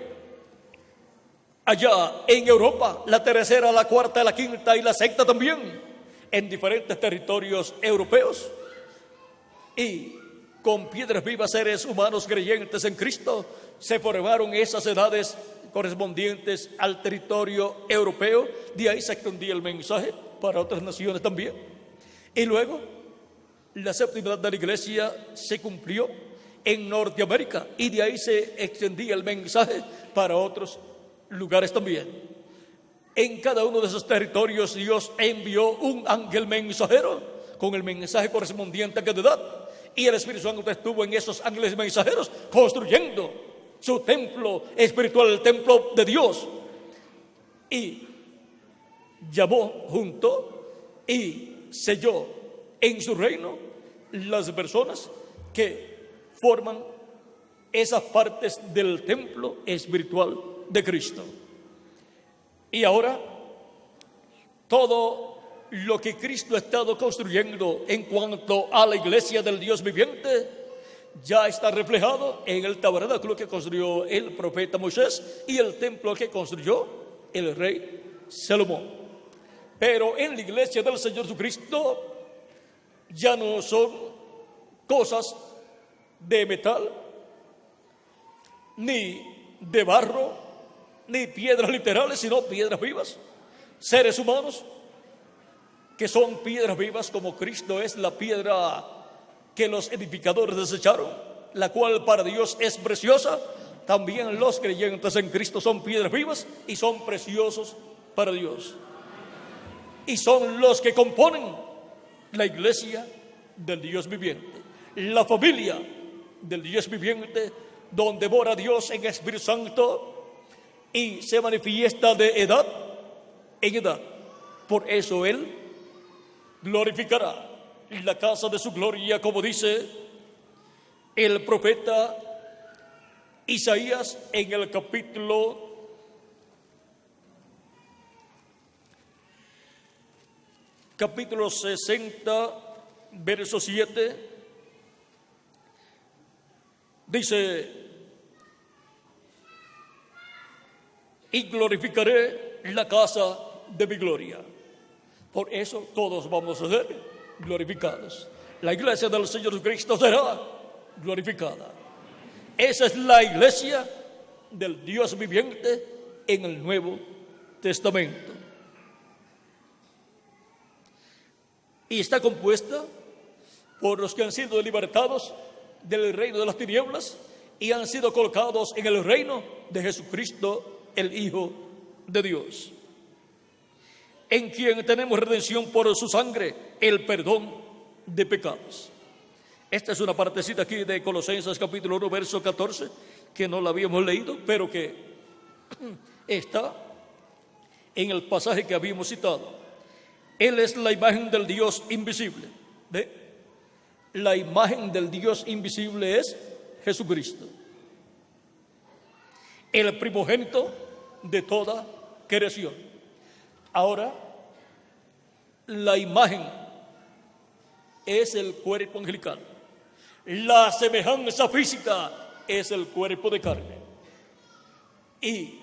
allá en Europa. La tercera, la cuarta, la quinta y la sexta también en diferentes territorios europeos. Y con piedras vivas, seres humanos creyentes en Cristo, se formaron esas edades correspondientes al territorio europeo. De ahí se extendía el mensaje para otras naciones también. Y luego la séptima edad de la iglesia se cumplió en Norteamérica, y de ahí se extendía el mensaje para otros lugares también. En cada uno de esos territorios Dios envió un ángel mensajero con el mensaje correspondiente a cada edad, y el Espíritu Santo estuvo en esos ángeles mensajeros construyendo su templo espiritual, el templo de Dios, y llamó junto y selló en su reino las personas que forman esas partes del templo espiritual de Cristo. Y ahora todo lo que Cristo ha estado construyendo en cuanto a la iglesia del Dios viviente ya está reflejado en el tabernáculo que construyó el profeta Moisés y el templo que construyó el rey Salomón. Pero en la iglesia del Señor Jesucristo ya no son cosas de metal, ni de barro, ni piedras literales, sino piedras vivas. Seres humanos que son piedras vivas, como Cristo es la piedra que los edificadores desecharon, la cual para Dios es preciosa. También los creyentes en Cristo son piedras vivas y son preciosos para Dios. Y son los que componen la iglesia del Dios viviente, la familia del Dios viviente, donde mora Dios en Espíritu Santo y se manifiesta de edad en edad. Por eso Él glorificará la casa de su gloria, como dice el profeta Isaías en el capítulo 60, verso 7, dice: y glorificaré la casa de mi gloria. Por eso todos vamos a ser glorificados. La iglesia del Señor Cristo será glorificada. Esa es la iglesia del Dios viviente en el Nuevo Testamento. Y está compuesta por los que han sido libertados del reino de las tinieblas y han sido colocados en el reino de Jesucristo, el Hijo de Dios, en quien tenemos redención por su sangre, el perdón de pecados. Esta es una partecita aquí de Colosenses capítulo 1, verso 14, que no la habíamos leído, pero que está en el pasaje que habíamos citado. Él es la imagen del Dios invisible. ¿Ve? La imagen del Dios invisible es Jesucristo, el primogénito de toda creación. Ahora, la imagen es el cuerpo angelical. La semejanza física es el cuerpo de carne. Y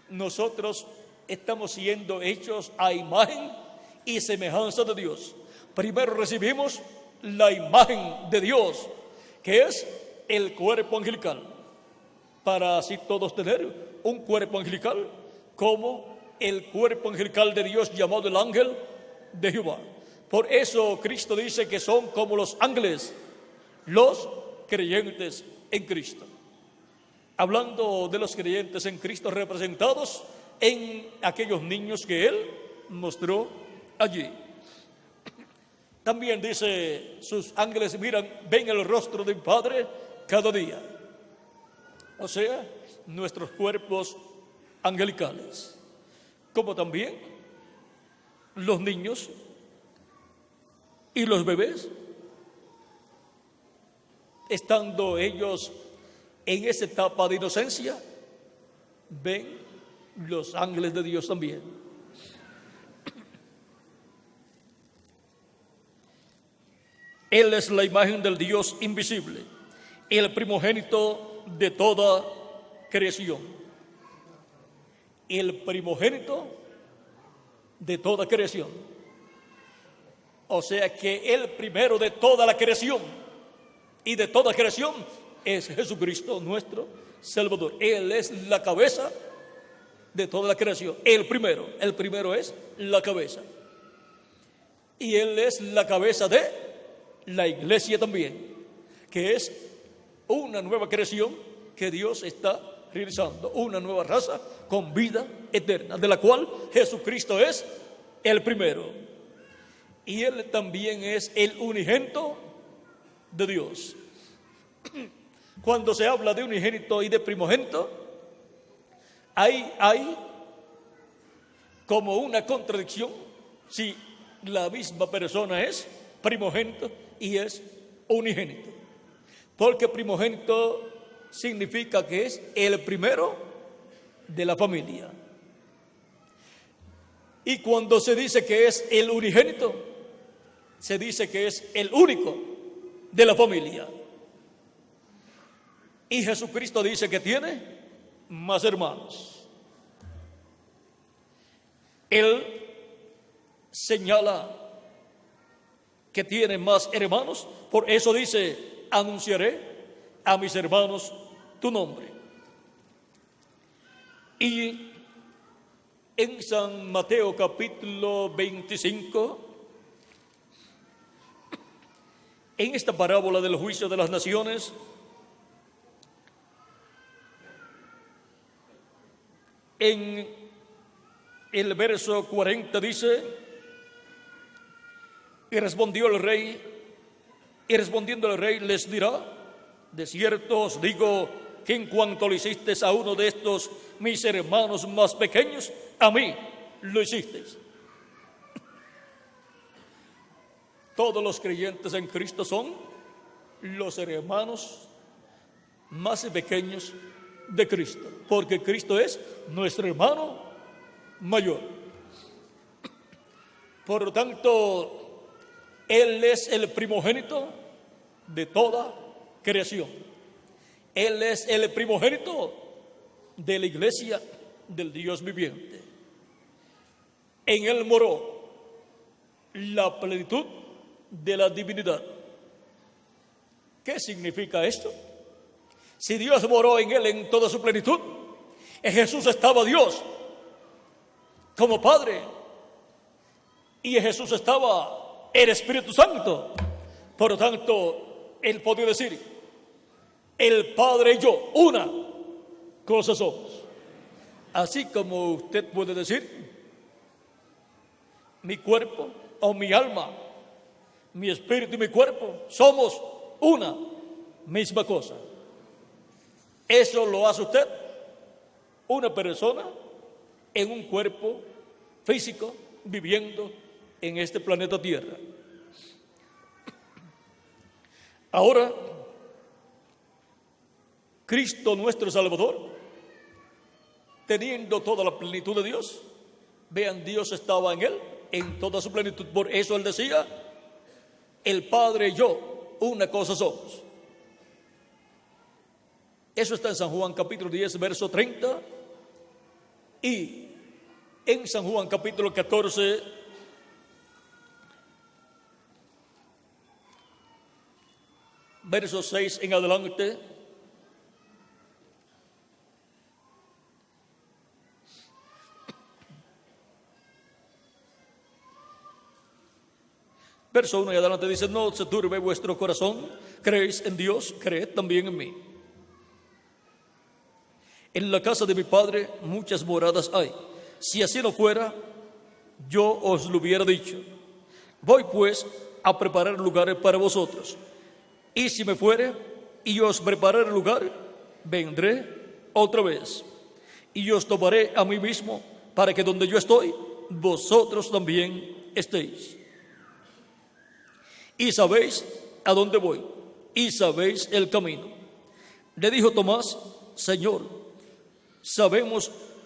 nosotros estamos siendo hechos a imagen y semejanza de Dios. Primero recibimos la imagen de Dios, que es el cuerpo angelical, para así todos tener un cuerpo angelical como el cuerpo angelical de Dios llamado el ángel de Jehová. Por eso Cristo dice que son como los ángeles, los creyentes en Cristo. Hablando de los creyentes en Cristo representados en aquellos niños que Él mostró allí. También dice, sus ángeles ven el rostro de mi Padre cada día. O sea, nuestros cuerpos angelicales. Como también los niños y los bebés, estando ellos en esa etapa de inocencia, ven los ángeles de Dios también. Él es la imagen del Dios invisible, el primogénito de toda creación. El primogénito de toda creación. O sea que el primero de toda la creación y de toda creación es Jesucristo, nuestro Salvador. Él es la cabeza de toda la creación. El primero es la cabeza. Y Él es la cabeza de la iglesia también, que es una nueva creación que Dios está realizando, una nueva raza con vida eterna, de la cual Jesucristo es el primero. Y Él también es el unigénito de Dios. Cuando se habla de unigénito y de primogénito, hay como una contradicción si la misma persona es primogénito y es unigénito. Porque primogénito significa que es el primero de la familia. Y cuando se dice que es el unigénito, se dice que es el único de la familia. Y Jesucristo dice que tiene más hermanos. Él señala que tiene más hermanos, por eso dice, anunciaré a mis hermanos tu nombre. Y en San Mateo capítulo 25, en esta parábola del juicio de las naciones, en el verso 40 dice, y respondiendo el rey les dirá, de cierto os digo que en cuanto lo hicisteis a uno de estos mis hermanos más pequeños, a mí lo hicisteis. Todos los creyentes en Cristo son los hermanos más pequeños de Cristo, porque Cristo es nuestro hermano mayor. Por lo tanto, Él es el primogénito de toda creación. Él es el primogénito de la iglesia del Dios viviente. En Él moró la plenitud de la divinidad. ¿Qué significa esto? Si Dios moró en Él en toda su plenitud, en Jesús estaba Dios como Padre, y en Jesús estaba el Espíritu Santo. Por lo tanto, Él podía decir, el Padre y yo, una cosa somos. Así como usted puede decir, mi cuerpo o mi alma, mi espíritu y mi cuerpo somos una misma cosa. Eso lo hace usted, una persona en un cuerpo físico viviendo en este planeta Tierra. Ahora, Cristo nuestro Salvador, teniendo toda la plenitud de Dios, vean, Dios estaba en Él en toda su plenitud. Por eso Él decía, el Padre y yo, una cosa somos. Eso está en San Juan capítulo 10, verso 30. Y en San Juan capítulo 14, verso 6 en adelante. Verso 1 y adelante dice: no se turbe vuestro corazón, creéis en Dios, creed también en mí. En la casa de mi Padre muchas moradas hay. Si así no fuera, yo os lo hubiera dicho. Voy pues a preparar lugares para vosotros. Y si me fuere y os prepararé lugar, vendré otra vez y os tomaré a mí mismo, para que donde yo estoy, vosotros también estéis. Y sabéis a dónde voy, y sabéis el camino. Le dijo Tomás: Señor,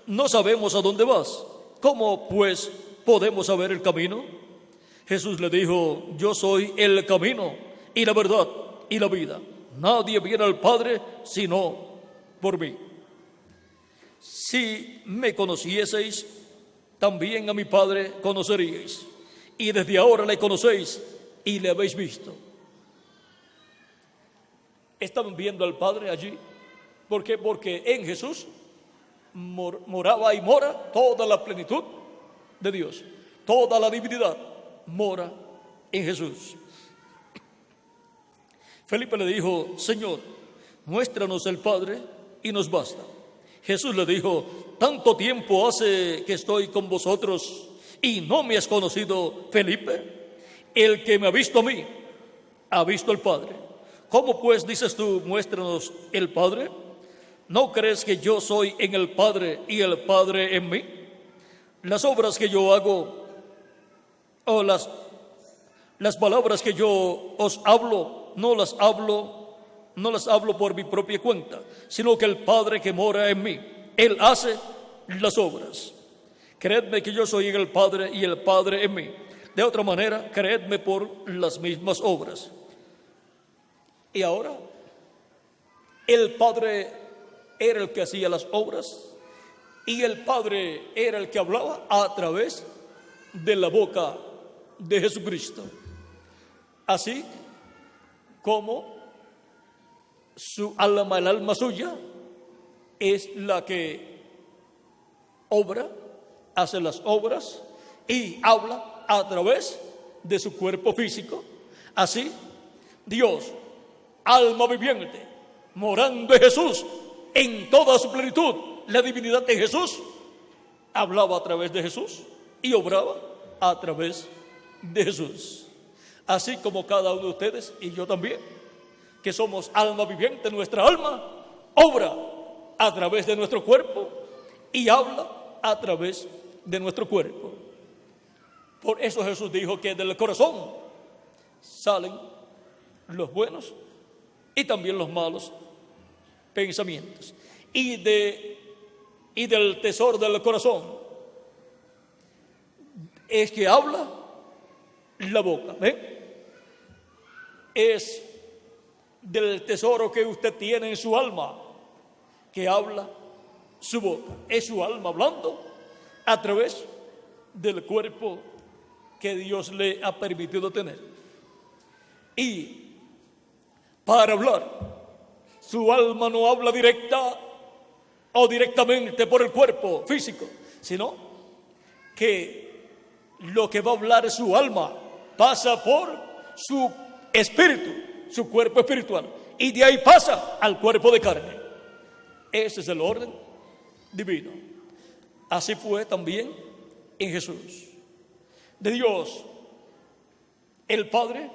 no sabemos a dónde vas. ¿Cómo pues podemos saber el camino? Jesús le dijo: yo soy el camino y la verdad y la vida. Nadie viene al Padre sino por mí. Si me conocieseis, también a mi Padre conoceríais. Y desde ahora le conocéis y le habéis visto. ¿Estaban viendo al Padre allí? ¿Por qué? Porque en Jesús moraba y mora toda la plenitud de Dios. Toda la divinidad mora en Jesús. Felipe le dijo: Señor, muéstranos el Padre y nos basta. Jesús le dijo: tanto tiempo hace que estoy con vosotros y no me has conocido, Felipe. El que me ha visto a mí, ha visto al Padre. ¿Cómo pues dices tú: muéstranos el Padre? ¿No crees que yo soy en el Padre y el Padre en mí? Las obras que yo hago, o las palabras que yo os hablo, no las hablo por mi propia cuenta, sino que el Padre que mora en mí, Él hace las obras. Creedme que yo soy en el Padre y el Padre en mí. De otra manera, creedme por las mismas obras. Y ahora, el Padre era el que hacía las obras y el Padre era el que hablaba a través de la boca de Jesucristo. Así como su alma, el alma suya, es la que obra, hace las obras y habla a través de su cuerpo físico. Así, Dios, alma viviente, morando en Jesús, en toda su plenitud, la divinidad de Jesús, hablaba a través de Jesús y obraba a través de Jesús. Así como cada uno de ustedes y yo también, que somos alma viviente, nuestra alma obra a través de nuestro cuerpo y habla a través de nuestro cuerpo. Por eso Jesús dijo que del corazón salen los buenos y también los malos pensamientos. Y del tesoro del corazón es que habla la boca. ¿Ven? Es del tesoro que usted tiene en su alma que habla su boca. Es su alma hablando a través del cuerpo que Dios le ha permitido tener. Y para hablar, su alma no habla directa o directamente por el cuerpo físico, sino que lo que va a hablar su alma pasa por su espíritu, su cuerpo espiritual, y de ahí pasa al cuerpo de carne. Ese es el orden divino. Así fue también en Jesús. De Dios, el Padre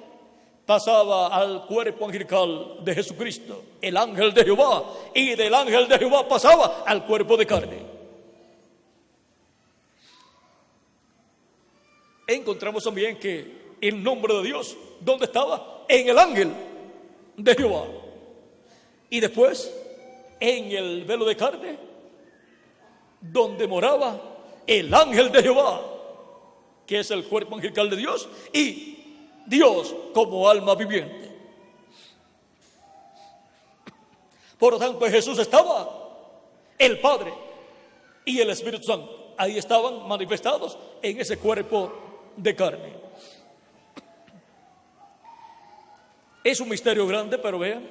pasaba al cuerpo angelical de Jesucristo, el ángel de Jehová, y del ángel de Jehová pasaba al cuerpo de carne. Encontramos también que el nombre de Dios, ¿dónde estaba? En el ángel de Jehová. Y después, en el velo de carne, donde moraba el ángel de Jehová, que es el cuerpo angelical de Dios, y Dios como alma viviente. Por lo tanto, en Jesús estaba el Padre y el Espíritu Santo. Ahí estaban manifestados en ese cuerpo de carne. Es un misterio grande, pero vean,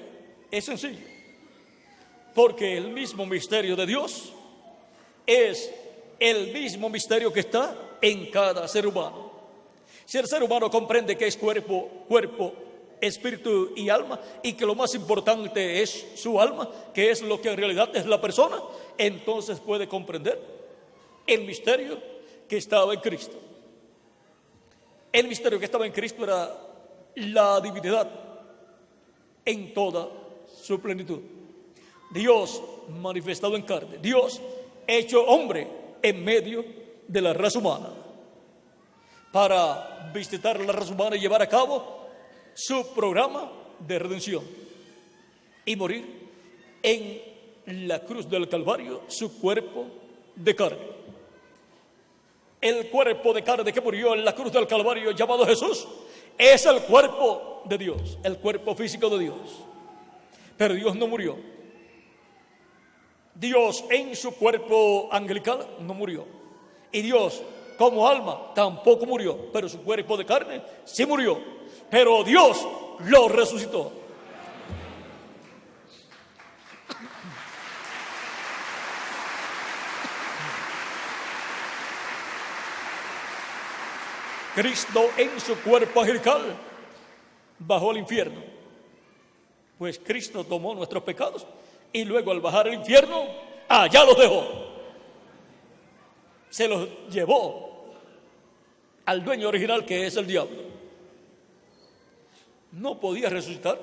es sencillo. Porque el mismo misterio de Dios es el mismo misterio que está en cada ser humano. Si el ser humano comprende que es cuerpo, espíritu y alma, y que lo más importante es su alma, que es lo que en realidad es la persona, entonces puede comprender el misterio que estaba en Cristo. El misterio que estaba en Cristo era la divinidad en toda su plenitud. Dios manifestado en carne, Dios hecho hombre en medio de la raza humana, para visitar la raza humana y llevar a cabo su programa de redención y morir en la cruz del Calvario, su cuerpo de carne. El cuerpo de carne que murió en la cruz del Calvario, llamado Jesús, es el cuerpo de Dios, el cuerpo físico de Dios. Pero Dios no murió. Dios en su cuerpo angelical no murió. Y Dios como alma tampoco murió, pero su cuerpo de carne sí murió. Pero Dios lo resucitó. Cristo en su cuerpo angelical bajó al infierno, pues Cristo tomó nuestros pecados y luego al bajar al infierno, allá los dejó. Se los llevó al dueño original, que es el diablo. No podía resucitar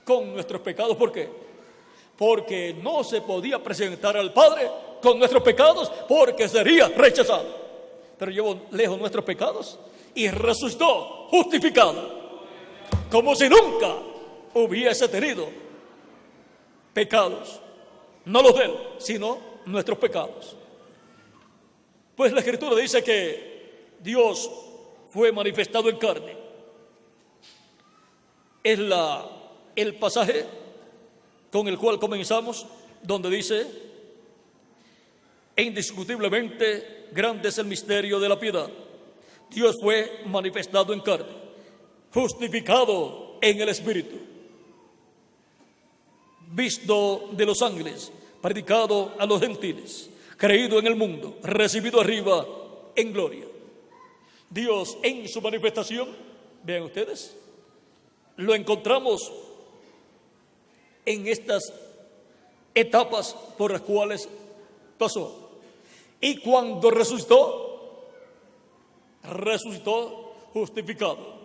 con nuestros pecados. ¿Por qué? Porque no se podía presentar al Padre con nuestros pecados, porque sería rechazado. Pero llevó lejos nuestros pecados y resucitó justificado, como si nunca hubiese tenido pecados, no los de él, sino nuestros pecados. Pues la Escritura dice que Dios fue manifestado en carne. Es el pasaje con el cual comenzamos, donde dice: indiscutiblemente grande es el misterio de la piedad. Dios fue manifestado en carne, justificado en el Espíritu, visto de los ángeles, predicado a los gentiles, creído en el mundo, recibido arriba en gloria. Dios en su manifestación, vean ustedes, lo encontramos en estas etapas por las cuales pasó. Y cuando resucitó justificado,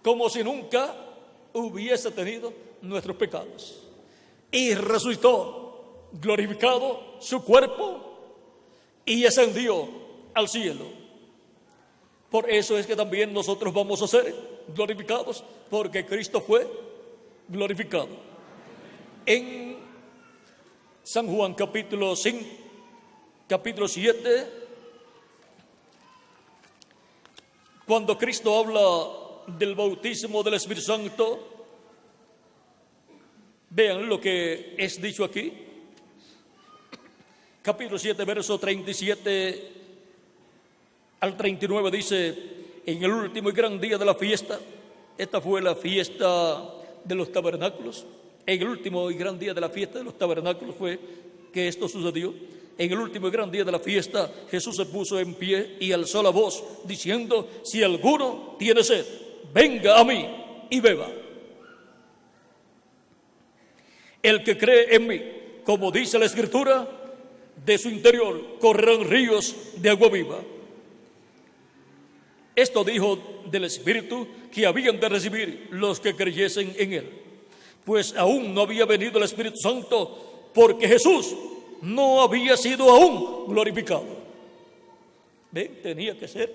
como si nunca hubiese tenido nuestros pecados. Y resucitó glorificado su cuerpo y ascendió al cielo. Por eso es que también nosotros vamos a ser glorificados, porque Cristo fue glorificado. En San Juan capítulo 7, cuando Cristo habla del bautismo del Espíritu Santo, vean lo que es dicho aquí. Capítulo 7, verso 37 al 39 dice: en el último y gran día de la fiesta, esta fue la fiesta de los tabernáculos. En el último y gran día de la fiesta de los tabernáculos fue que esto sucedió. En el último y gran día de la fiesta, Jesús se puso en pie y alzó la voz, diciendo: si alguno tiene sed, venga a mí y beba. El que cree en mí, como dice la Escritura, de su interior correrán ríos de agua viva. Esto dijo del Espíritu que habían de recibir los que creyesen en él, pues aún no había venido el Espíritu Santo, porque Jesús no había sido aún glorificado. ¿Ven? Tenía que ser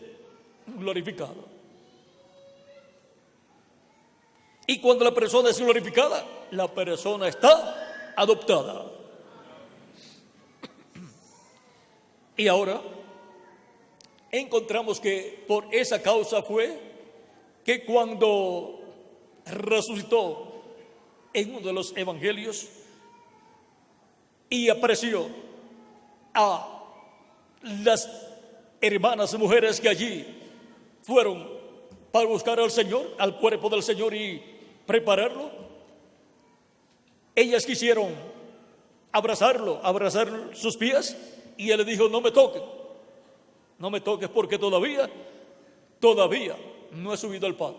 glorificado. Y cuando la persona es glorificada, la persona está adoptada. Y ahora encontramos que por esa causa fue que cuando resucitó en uno de los evangelios y apareció a las hermanas y mujeres que allí fueron para buscar al Señor, al cuerpo del Señor y prepararlo, ellas quisieron abrazarlo, abrazar sus pies, y él le dijo: no me toques porque todavía no he subido al Padre.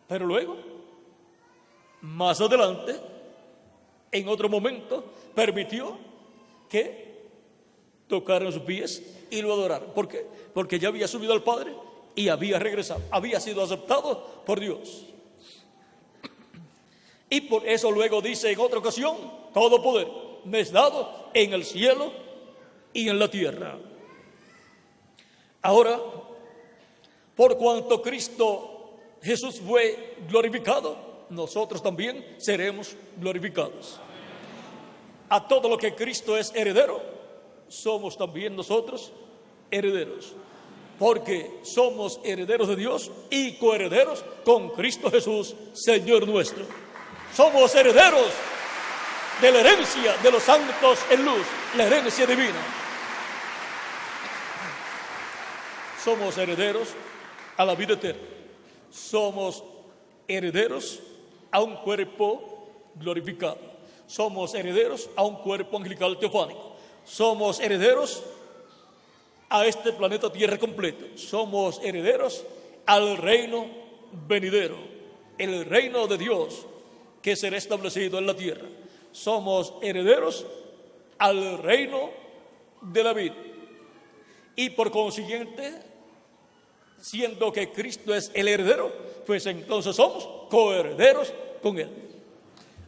Pero luego, más adelante, en otro momento, permitió que tocaran sus pies y lo adoraran. ¿Por qué? Porque ya había subido al Padre y había regresado, había sido aceptado por Dios. Y por eso luego dice en otra ocasión: todo poder me es dado en el cielo y en la tierra. Ahora, por cuanto Cristo Jesús fue glorificado, nosotros también seremos glorificados. A todo lo que Cristo es heredero, somos también nosotros herederos, porque somos herederos de Dios y coherederos con Cristo Jesús, Señor nuestro. Somos herederos de la herencia de los santos en luz, la herencia divina. Somos herederos a la vida eterna. Somos herederos a un cuerpo glorificado. Somos herederos a un cuerpo angelical teofánico. Somos herederos a este planeta Tierra completo. Somos herederos al reino venidero, el reino de Dios que será establecido en la tierra. Somos herederos al reino de la vida. Y por consiguiente, siendo que Cristo es el heredero, pues entonces somos coherederos con Él.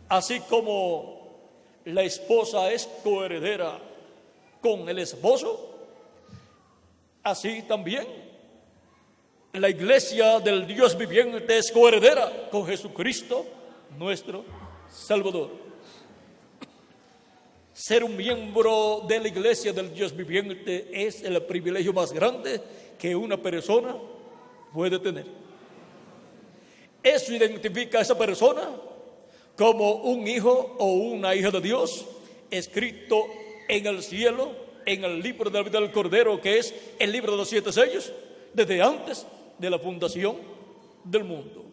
Así como la esposa es coheredera con el esposo, así también la iglesia del Dios viviente es coheredera con Jesucristo, nuestro Salvador. Ser un miembro de la iglesia del Dios viviente es el privilegio más grande que una persona puede tener. Eso identifica a esa persona como un hijo o una hija de Dios, escrito en el cielo, en el libro de la vida del Cordero, que es el libro de los 7 sellos, desde antes de la fundación del mundo.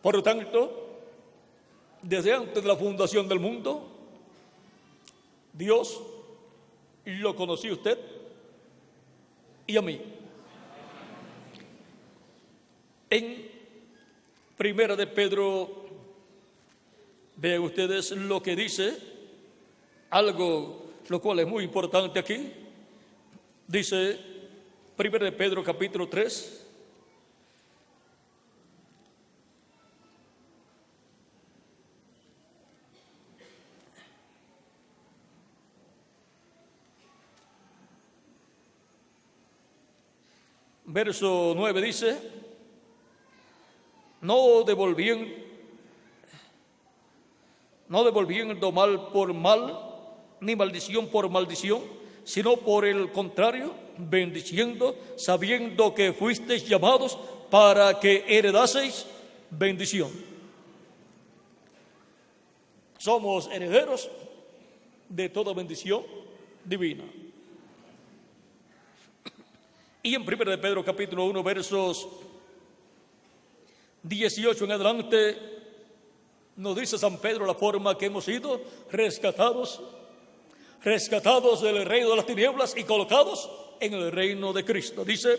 Por lo tanto, desde antes de la fundación del mundo, Dios lo conoció a usted y a mí. En Primera de Pedro, vean ustedes lo que dice, algo lo cual es muy importante aquí. Dice Primera de Pedro capítulo 3, verso 9 dice: no devolviendo mal por mal, ni maldición por maldición, sino por el contrario, bendiciendo, sabiendo que fuisteis llamados para que heredaseis bendición. Somos herederos de toda bendición divina. Y en 1 de Pedro capítulo 1 versos 18 en adelante nos dice San Pedro la forma que hemos sido rescatados del reino de las tinieblas y colocados en el reino de Cristo. Dice: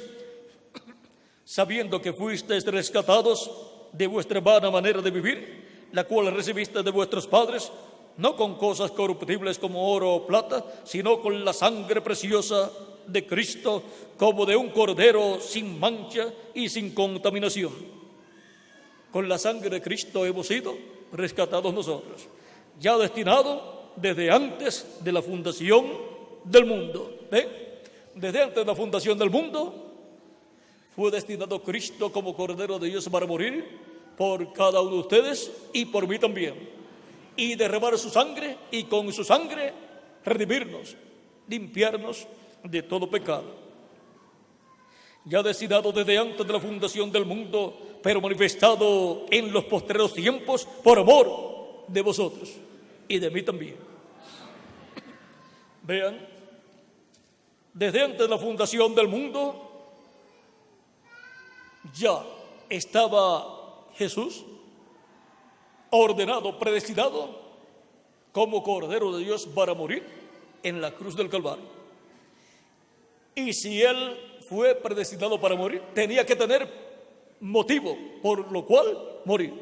sabiendo que fuisteis rescatados de vuestra vana manera de vivir, la cual recibiste de vuestros padres, no con cosas corruptibles como oro o plata, sino con la sangre preciosa de Cristo, como de un cordero sin mancha y sin contaminación. Con la sangre de Cristo hemos sido rescatados nosotros, ya destinado desde antes de la fundación del mundo. Desde antes de la fundación del mundo fue destinado Cristo como Cordero de Dios para morir por cada uno de ustedes y por mí también, y derramar su sangre, y con su sangre redimirnos, limpiarnos de todo pecado. ya destinado desde antes de la fundación del mundo, pero manifestado en los postreros tiempos por amor de vosotros y de mí también. Vean, desde antes de la fundación del mundo ya estaba Jesús ordenado, predestinado como Cordero de Dios para morir en la cruz del Calvario. Y si Él fue predestinado para morir, tenía que tener motivo por lo cual morir.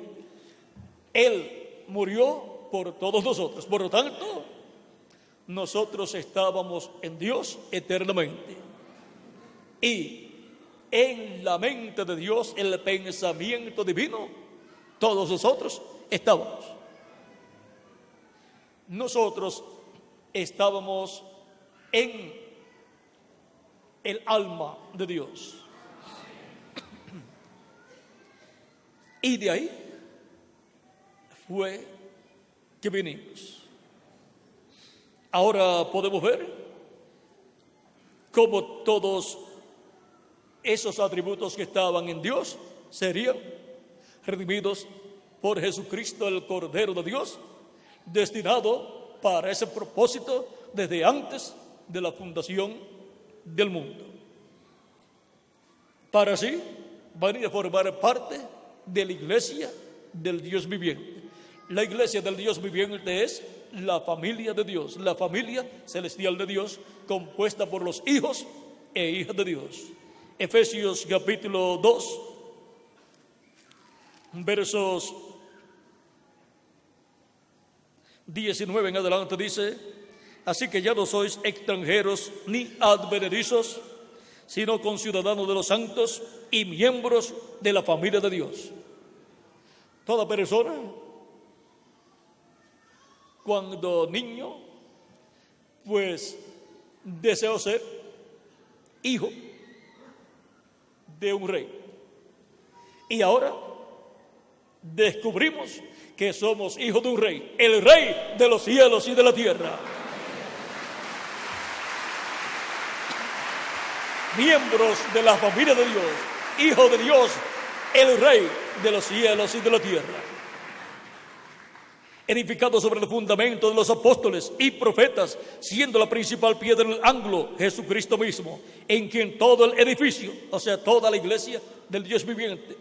Él murió por todos nosotros. Por lo tanto, nosotros estábamos en Dios eternamente. Y en la mente de Dios, el pensamiento divino, todos nosotros estábamos. Nosotros estábamos en el alma de Dios. Y de ahí fue que vinimos. Ahora podemos ver cómo todos esos atributos que estaban en Dios serían redimidos por Jesucristo, el Cordero de Dios, destinado para ese propósito desde antes de la fundación del mundo, para así venir a formar parte de la iglesia del Dios viviente. La iglesia del Dios viviente es la familia de Dios, la familia celestial de Dios, compuesta por los hijos e hijas de Dios. Efesios capítulo 2, versos 19 en adelante dice: así que ya no sois extranjeros ni advenedizos, sino conciudadanos de los santos y miembros de la familia de Dios. Toda persona, cuando niño, pues deseó ser hijo de un rey. Y ahora descubrimos que somos hijos de un rey, el rey de los cielos y de la tierra. Miembros de la familia de Dios, hijo de Dios, el rey de los cielos y de la tierra. Edificado sobre el fundamento de los apóstoles y profetas, siendo la principal piedra del ángulo Jesucristo mismo, en quien todo el edificio, o sea, toda la iglesia del Dios viviente,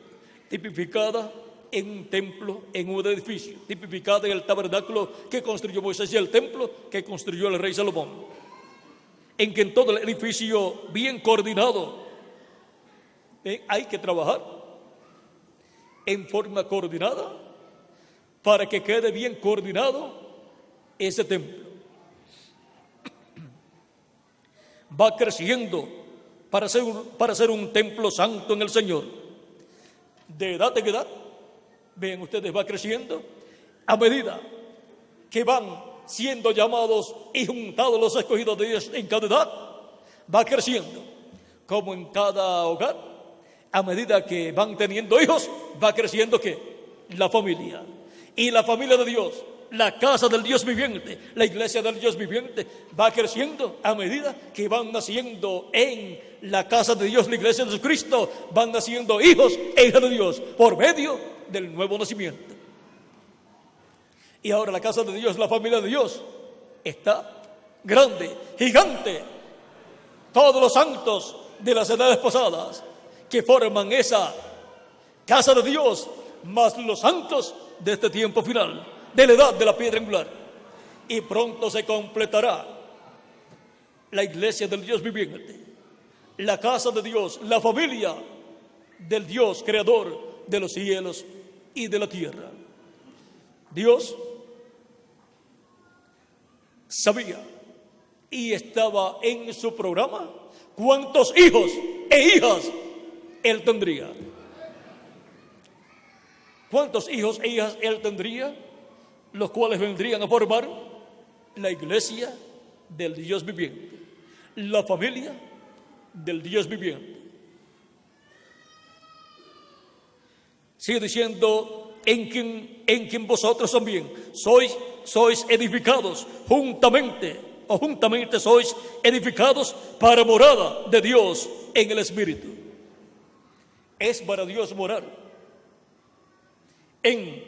tipificada en un templo, en un edificio, tipificada en el tabernáculo que construyó Moisés y el templo que construyó el rey Salomón, en que en todo el edificio bien coordinado, hay que trabajar en forma coordinada para que quede bien coordinado ese templo. Va creciendo para ser un templo santo en el Señor. De edad en edad, vean ustedes, va creciendo a medida que van siendo llamados y juntados los escogidos de Dios en cada edad, va creciendo, como en cada hogar, a medida que van teniendo hijos, va creciendo ¿qué? La familia. Y la familia de Dios, la casa del Dios viviente, la iglesia del Dios viviente, va creciendo a medida que van naciendo en la casa de Dios, la iglesia de Jesucristo, van naciendo hijos e hijas de Dios por medio del nuevo nacimiento. Y ahora la casa de Dios, la familia de Dios, está grande, gigante. Todos los santos de las edades pasadas que forman esa casa de Dios, más los santos de este tiempo final, de la edad de la piedra angular. Y pronto se completará la iglesia del Dios viviente, la casa de Dios, la familia del Dios creador de los cielos y de la tierra. Dios sabía y estaba en su programa cuántos hijos e hijas Él tendría. ¿Cuántos hijos e hijas Él tendría? Los cuales vendrían a formar la iglesia del Dios viviente, la familia del Dios viviente. Sigue diciendo, en quien vosotros también sois edificados juntamente sois edificados para morada de Dios en el Espíritu. es para Dios morar en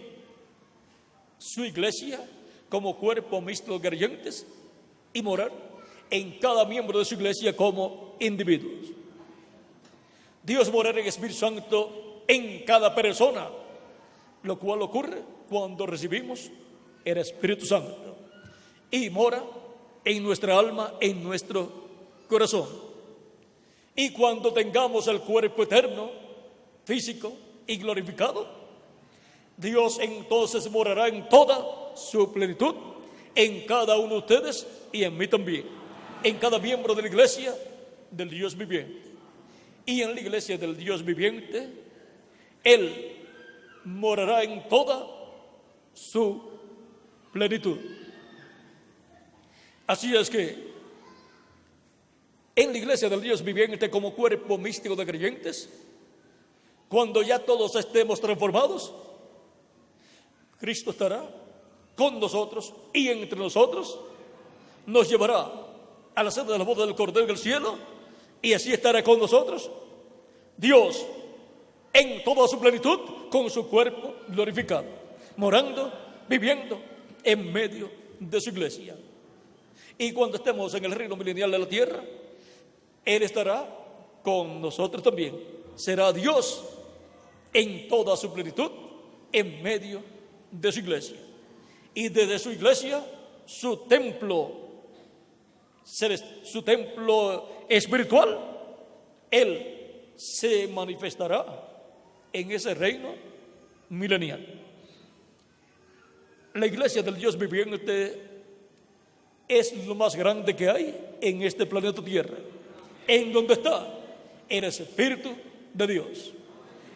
su iglesia como cuerpo mixto de creyentes y morar en cada miembro de su iglesia como individuos. Dios morará en Espíritu Santo en cada persona, lo cual ocurre cuando recibimos el Espíritu Santo y mora en nuestra alma, en nuestro corazón. Y cuando tengamos el cuerpo eterno, físico y glorificado, Dios entonces morará en toda su plenitud, en cada uno de ustedes y en mí también, en cada miembro de la iglesia del Dios viviente. Y en la iglesia del Dios viviente, Él morará en toda su plenitud. Así es que en la iglesia del Dios viviente como cuerpo místico de creyentes, cuando ya todos estemos transformados, Cristo estará con nosotros y entre nosotros, nos llevará a la cena de la boda del Cordero del cielo y así estará con nosotros Dios en toda su plenitud con su cuerpo glorificado, morando, viviendo en medio de su iglesia. Y cuando estemos en el reino milenial de la tierra, Él estará con nosotros también. Será Dios en toda su plenitud en medio de su iglesia. Y desde su iglesia, su templo espiritual, Él se manifestará en ese reino milenial. La iglesia del Dios viviente es lo más grande que hay en este planeta Tierra, en donde está el Espíritu de Dios.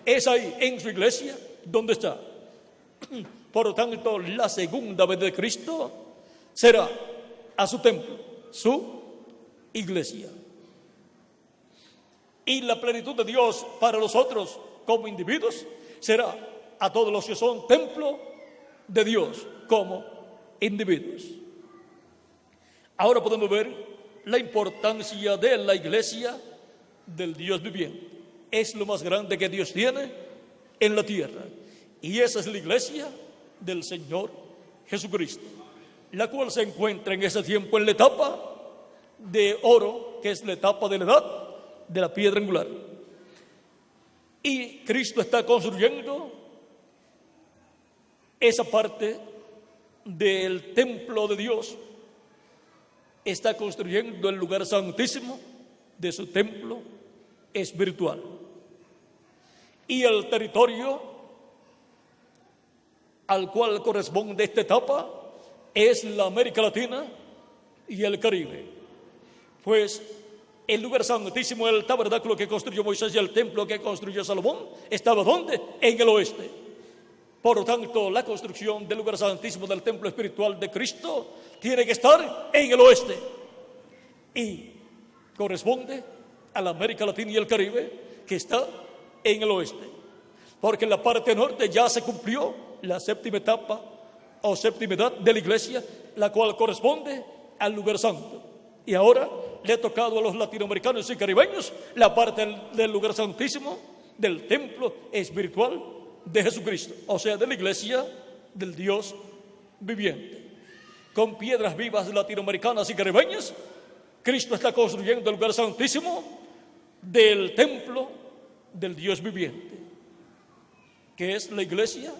Es ahí, en su iglesia, donde está. Por lo tanto, la segunda vez de Cristo será a su templo, su iglesia. Y la plenitud de Dios para nosotros como individuos será a todos los que son templo de Dios como individuos. Ahora podemos ver la importancia de la iglesia del Dios viviente. Es lo más grande que Dios tiene en la tierra. Y esa es la iglesia del Señor Jesucristo, la cual se encuentra en ese tiempo en la etapa de oro, que es la etapa de la edad de la piedra angular. Y Cristo está construyendo esa parte del templo de Dios, está construyendo el lugar santísimo de su templo espiritual. Y el territorio al cual corresponde esta etapa es la América Latina y el Caribe. Pues el lugar santísimo, el tabernáculo que construyó Moisés y el templo que construyó Salomón, ¿estaba dónde? En el oeste. Por lo tanto, la construcción del lugar santísimo del templo espiritual de Cristo tiene que estar en el oeste. Y corresponde a la América Latina y el Caribe, que está en el oeste. Porque en la parte norte ya se cumplió la séptima etapa o séptima edad de la iglesia, la cual corresponde al lugar santo. Y ahora le ha tocado a los latinoamericanos y caribeños la parte del lugar santísimo del templo espiritual de Jesucristo, o sea, de la iglesia del Dios viviente. Con piedras vivas latinoamericanas y caribeñas, Cristo está construyendo el lugar santísimo del templo del Dios viviente, que es la iglesia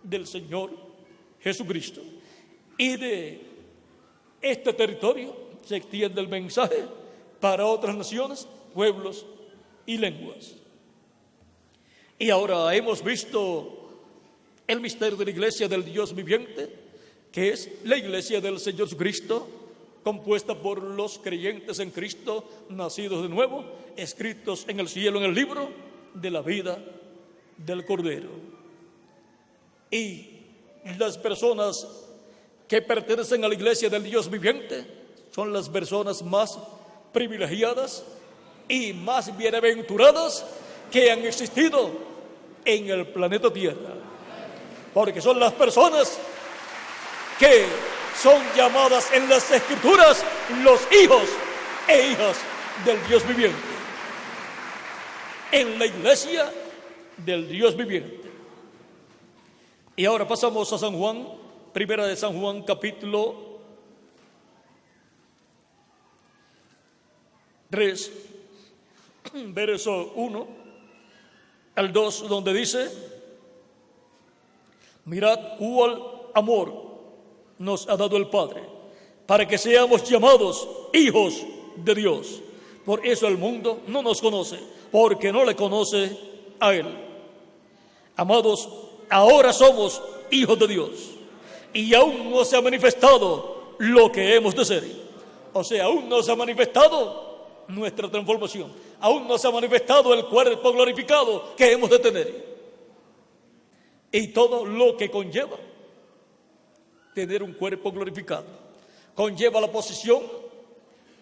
del Señor Jesucristo. Y de este territorio se extiende el mensaje para otras naciones, pueblos y lenguas. Y ahora hemos visto el misterio de la iglesia del Dios viviente, que es la iglesia del Señor Jesucristo, compuesta por los creyentes en Cristo, nacidos de nuevo, escritos en el cielo en el libro de la vida del Cordero. Y las personas que pertenecen a la iglesia del Dios viviente son las personas más privilegiadas y más bienaventuradas que han existido en el planeta Tierra, porque son las personas que son llamadas en las Escrituras los hijos e hijas del Dios viviente. En la iglesia del Dios viviente. Y ahora pasamos a San Juan, primera de San Juan, capítulo 3, verso 1 al 2, donde dice: mirad cuál amor nos ha dado el Padre, para que seamos llamados hijos de Dios. Por eso el mundo no nos conoce, porque no le conoce a Él. Amados, ahora somos hijos de Dios, y aún no se ha manifestado lo que hemos de ser. O sea, aún no se ha manifestado nuestra transformación, aún no se ha manifestado el cuerpo glorificado que hemos de tener, y todo lo que conlleva tener un cuerpo glorificado. Conlleva la posición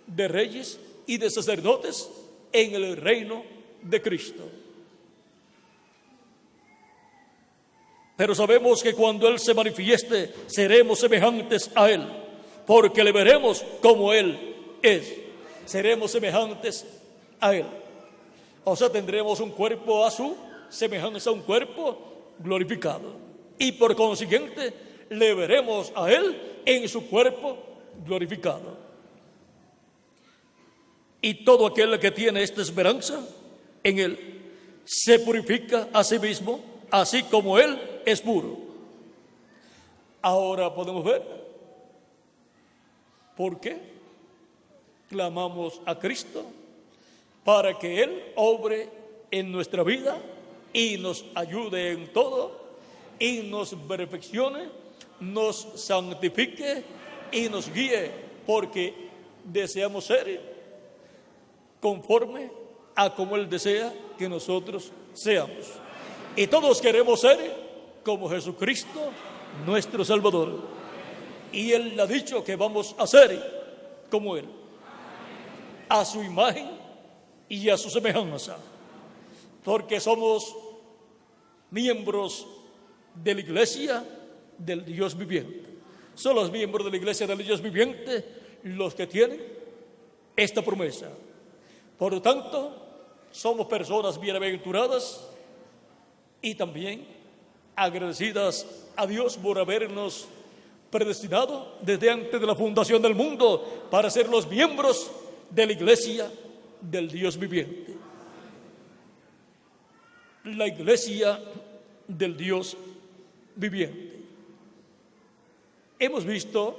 de reyes y de sacerdotes en el reino de Cristo. Pero sabemos que cuando Él se manifieste, seremos semejantes a Él, porque le veremos como Él es. Seremos semejantes a Él. O sea, tendremos un cuerpo a su semejanza, un cuerpo glorificado. Y por consiguiente, le veremos a Él en su cuerpo glorificado. Y todo aquel que tiene esta esperanza en Él se purifica a sí mismo, así como Él es puro. Ahora podemos ver por qué clamamos a Cristo para que Él obre en nuestra vida y nos ayude en todo, y nos perfeccione, nos santifique y nos guíe, porque deseamos ser conforme a como Él desea que nosotros seamos. Y todos queremos ser como Jesucristo, nuestro Salvador. Y Él ha dicho que vamos a ser como Él, a su imagen y a su semejanza, porque somos miembros de la iglesia del Dios viviente. Son los miembros de la iglesia del Dios viviente los que tienen esta promesa. Por lo tanto, somos personas bienaventuradas y también agradecidas a Dios por habernos predestinado desde antes de la fundación del mundo para ser los miembros de la iglesia del Dios viviente. La iglesia del Dios viviente. Hemos visto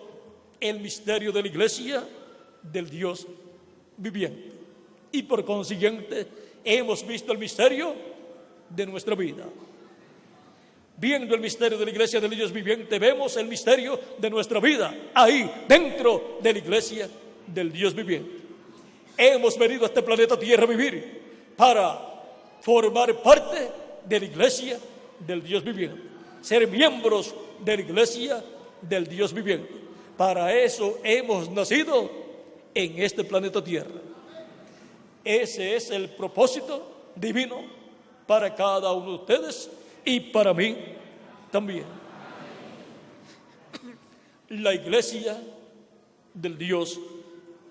el misterio de la iglesia del Dios viviente, y por consiguiente hemos visto el misterio de nuestra vida. Viendo el misterio de la iglesia del Dios viviente, vemos el misterio de nuestra vida ahí dentro de la iglesia del Dios viviente. Hemos venido a este planeta Tierra a vivir para formar parte de la iglesia del Dios viviente, ser miembros de la iglesia del Dios viviente. Para eso hemos nacido en este planeta Tierra. Ese es el propósito divino para cada uno de ustedes y para mí también. La iglesia del Dios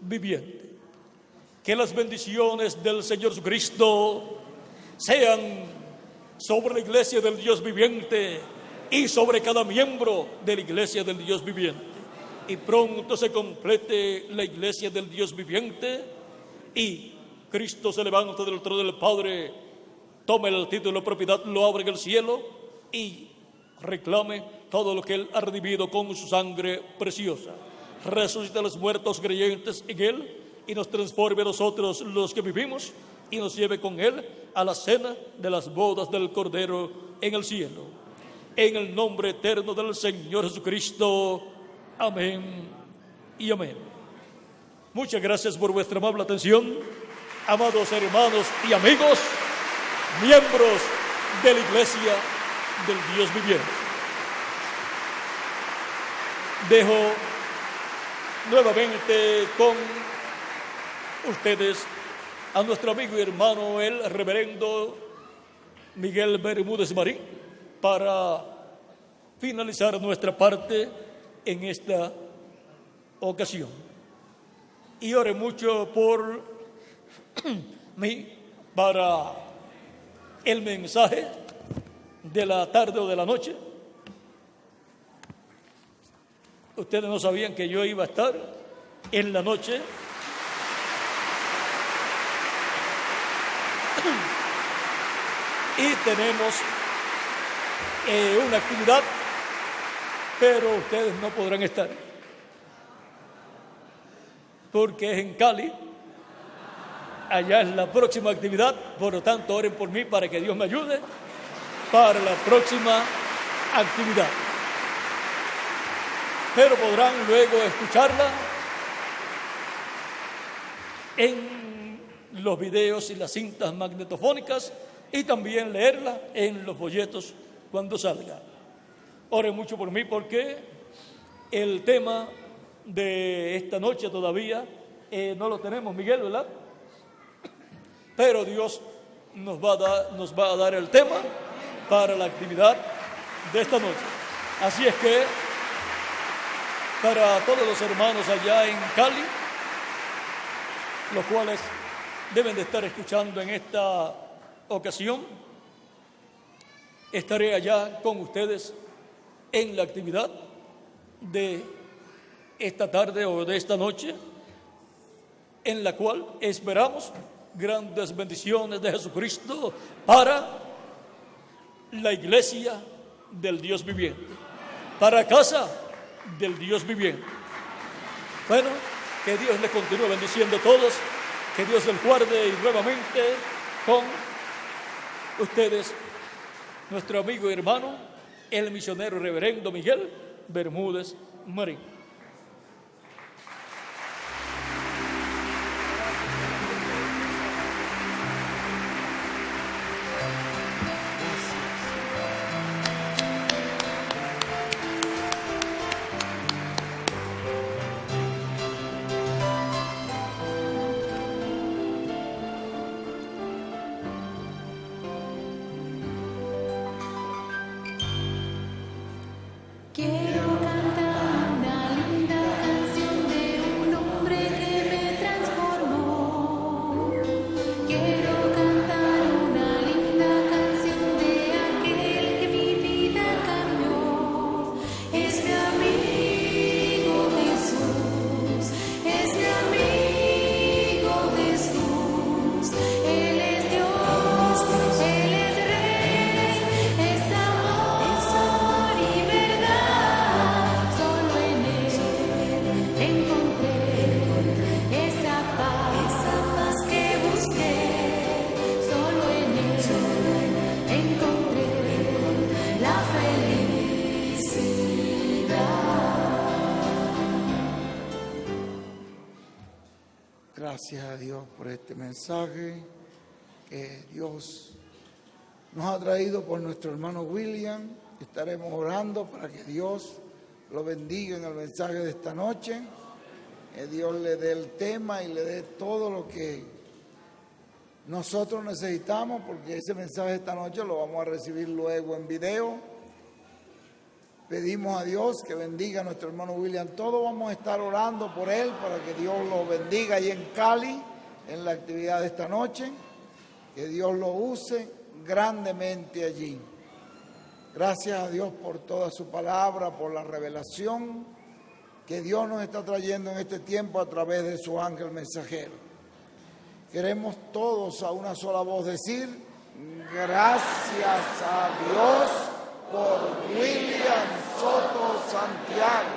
viviente. Que las bendiciones del Señor Jesucristo sean sobre la iglesia del Dios viviente y sobre cada miembro de la iglesia del Dios viviente. Y pronto se complete la iglesia del Dios viviente y Cristo se levanta del trono del Padre, tome el título de propiedad, lo abre en el cielo y reclame todo lo que Él ha redimido con su sangre preciosa. Resucita a los muertos creyentes en Él y nos transforme a nosotros los que vivimos y nos lleve con Él a la cena de las bodas del Cordero en el cielo. En el nombre eterno del Señor Jesucristo. Amén y amén. Muchas gracias por vuestra amable atención, amados hermanos y amigos, miembros de la iglesia del Dios viviente. Dejo nuevamente con ustedes a nuestro amigo y hermano el reverendo Miguel Bermúdez Marín para finalizar nuestra parte en esta ocasión. Y ore mucho por mí para el mensaje de la tarde o de la noche. Ustedes no sabían que yo iba a estar en la noche y tenemos una actividad, pero ustedes no podrán estar porque es en Cali. Allá es la próxima actividad, por lo tanto oren por mí para que Dios me ayude para la próxima actividad. Pero podrán luego escucharla en los videos y las cintas magnetofónicas y también leerla en los folletos cuando salga. Oren mucho por mí porque el tema de esta noche todavía no lo tenemos, Miguel, ¿verdad? Pero Dios nos va a dar el tema para la actividad de esta noche. Así es que para todos los hermanos allá en Cali, los cuales deben de estar escuchando en esta ocasión, estaré allá con ustedes en la actividad de esta tarde o de esta noche, en la cual esperamos grandes bendiciones de Jesucristo para la iglesia del Dios viviente, para casa del Dios viviente. Bueno, que Dios les continúe bendiciendo a todos, que Dios les guarde y nuevamente con ustedes nuestro amigo y hermano, el misionero reverendo Miguel Bermúdez Marín. Quiero cantar una linda canción de un hombre que me transformó. Quiero cantar una linda canción de aquel que mi vida cambió. Es mi amigo Jesús, es mi amigo Jesús. Él es Dios, Él es Rey, es amor y verdad. Solo en Él encontré esa paz que busqué. Solo en Él encontré la felicidad. Gracias a Dios por este mensaje que Dios nos ha traído por nuestro hermano William. Estaremos orando para que Dios lo bendiga en el mensaje de esta noche, que Dios le dé el tema y le dé todo lo que nosotros necesitamos, porque ese mensaje de esta noche lo vamos a recibir luego en video. Pedimos a Dios que bendiga a nuestro hermano William. Todos vamos a estar orando por él para que Dios lo bendiga ahí en Cali, en la actividad de esta noche, que Dios lo use grandemente allí. Gracias a Dios por toda su palabra, por la revelación que Dios nos está trayendo en este tiempo a través de su ángel mensajero. Queremos todos a una sola voz decir: gracias a Dios por William Soto Santiago,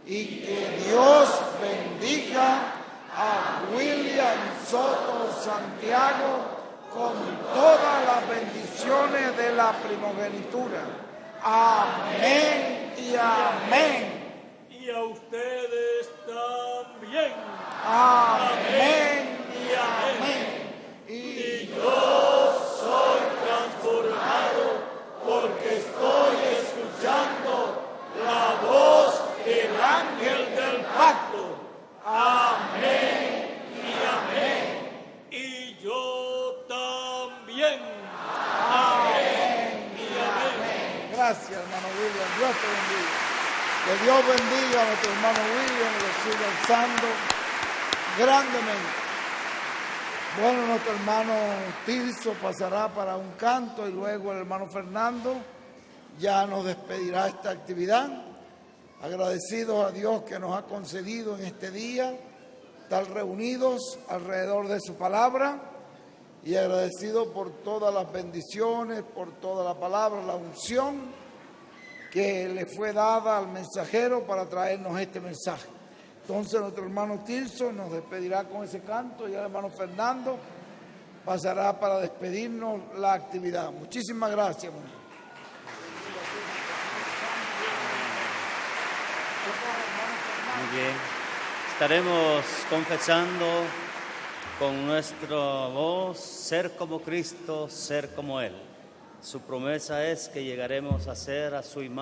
y que Dios bendiga a William Soto Santiago con todas las bendiciones de la primogenitura. Amén y amén. Y a ustedes también. Amén y amén. Y yo soy transformado porque estoy escuchando la voz del ángel del pacto. Amén y amén. Y yo también. Amén y amén. Gracias, hermano William. Dios te bendiga. Que Dios bendiga a nuestro hermano William y lo siga usando grandemente. Bueno, nuestro hermano Tirso pasará para un canto y luego el hermano Fernando ya nos despedirá esta actividad. Agradecidos a Dios que nos ha concedido en este día estar reunidos alrededor de su palabra y agradecido por todas las bendiciones, por toda la palabra, la unción que le fue dada al mensajero para traernos este mensaje. Entonces nuestro hermano Tirso nos despedirá con ese canto y el hermano Fernando pasará para despedirnos la actividad. Muchísimas gracias. Muy bien. Estaremos confesando con nuestra voz, ser como Cristo, ser como Él. Su promesa es que llegaremos a ser a su imagen.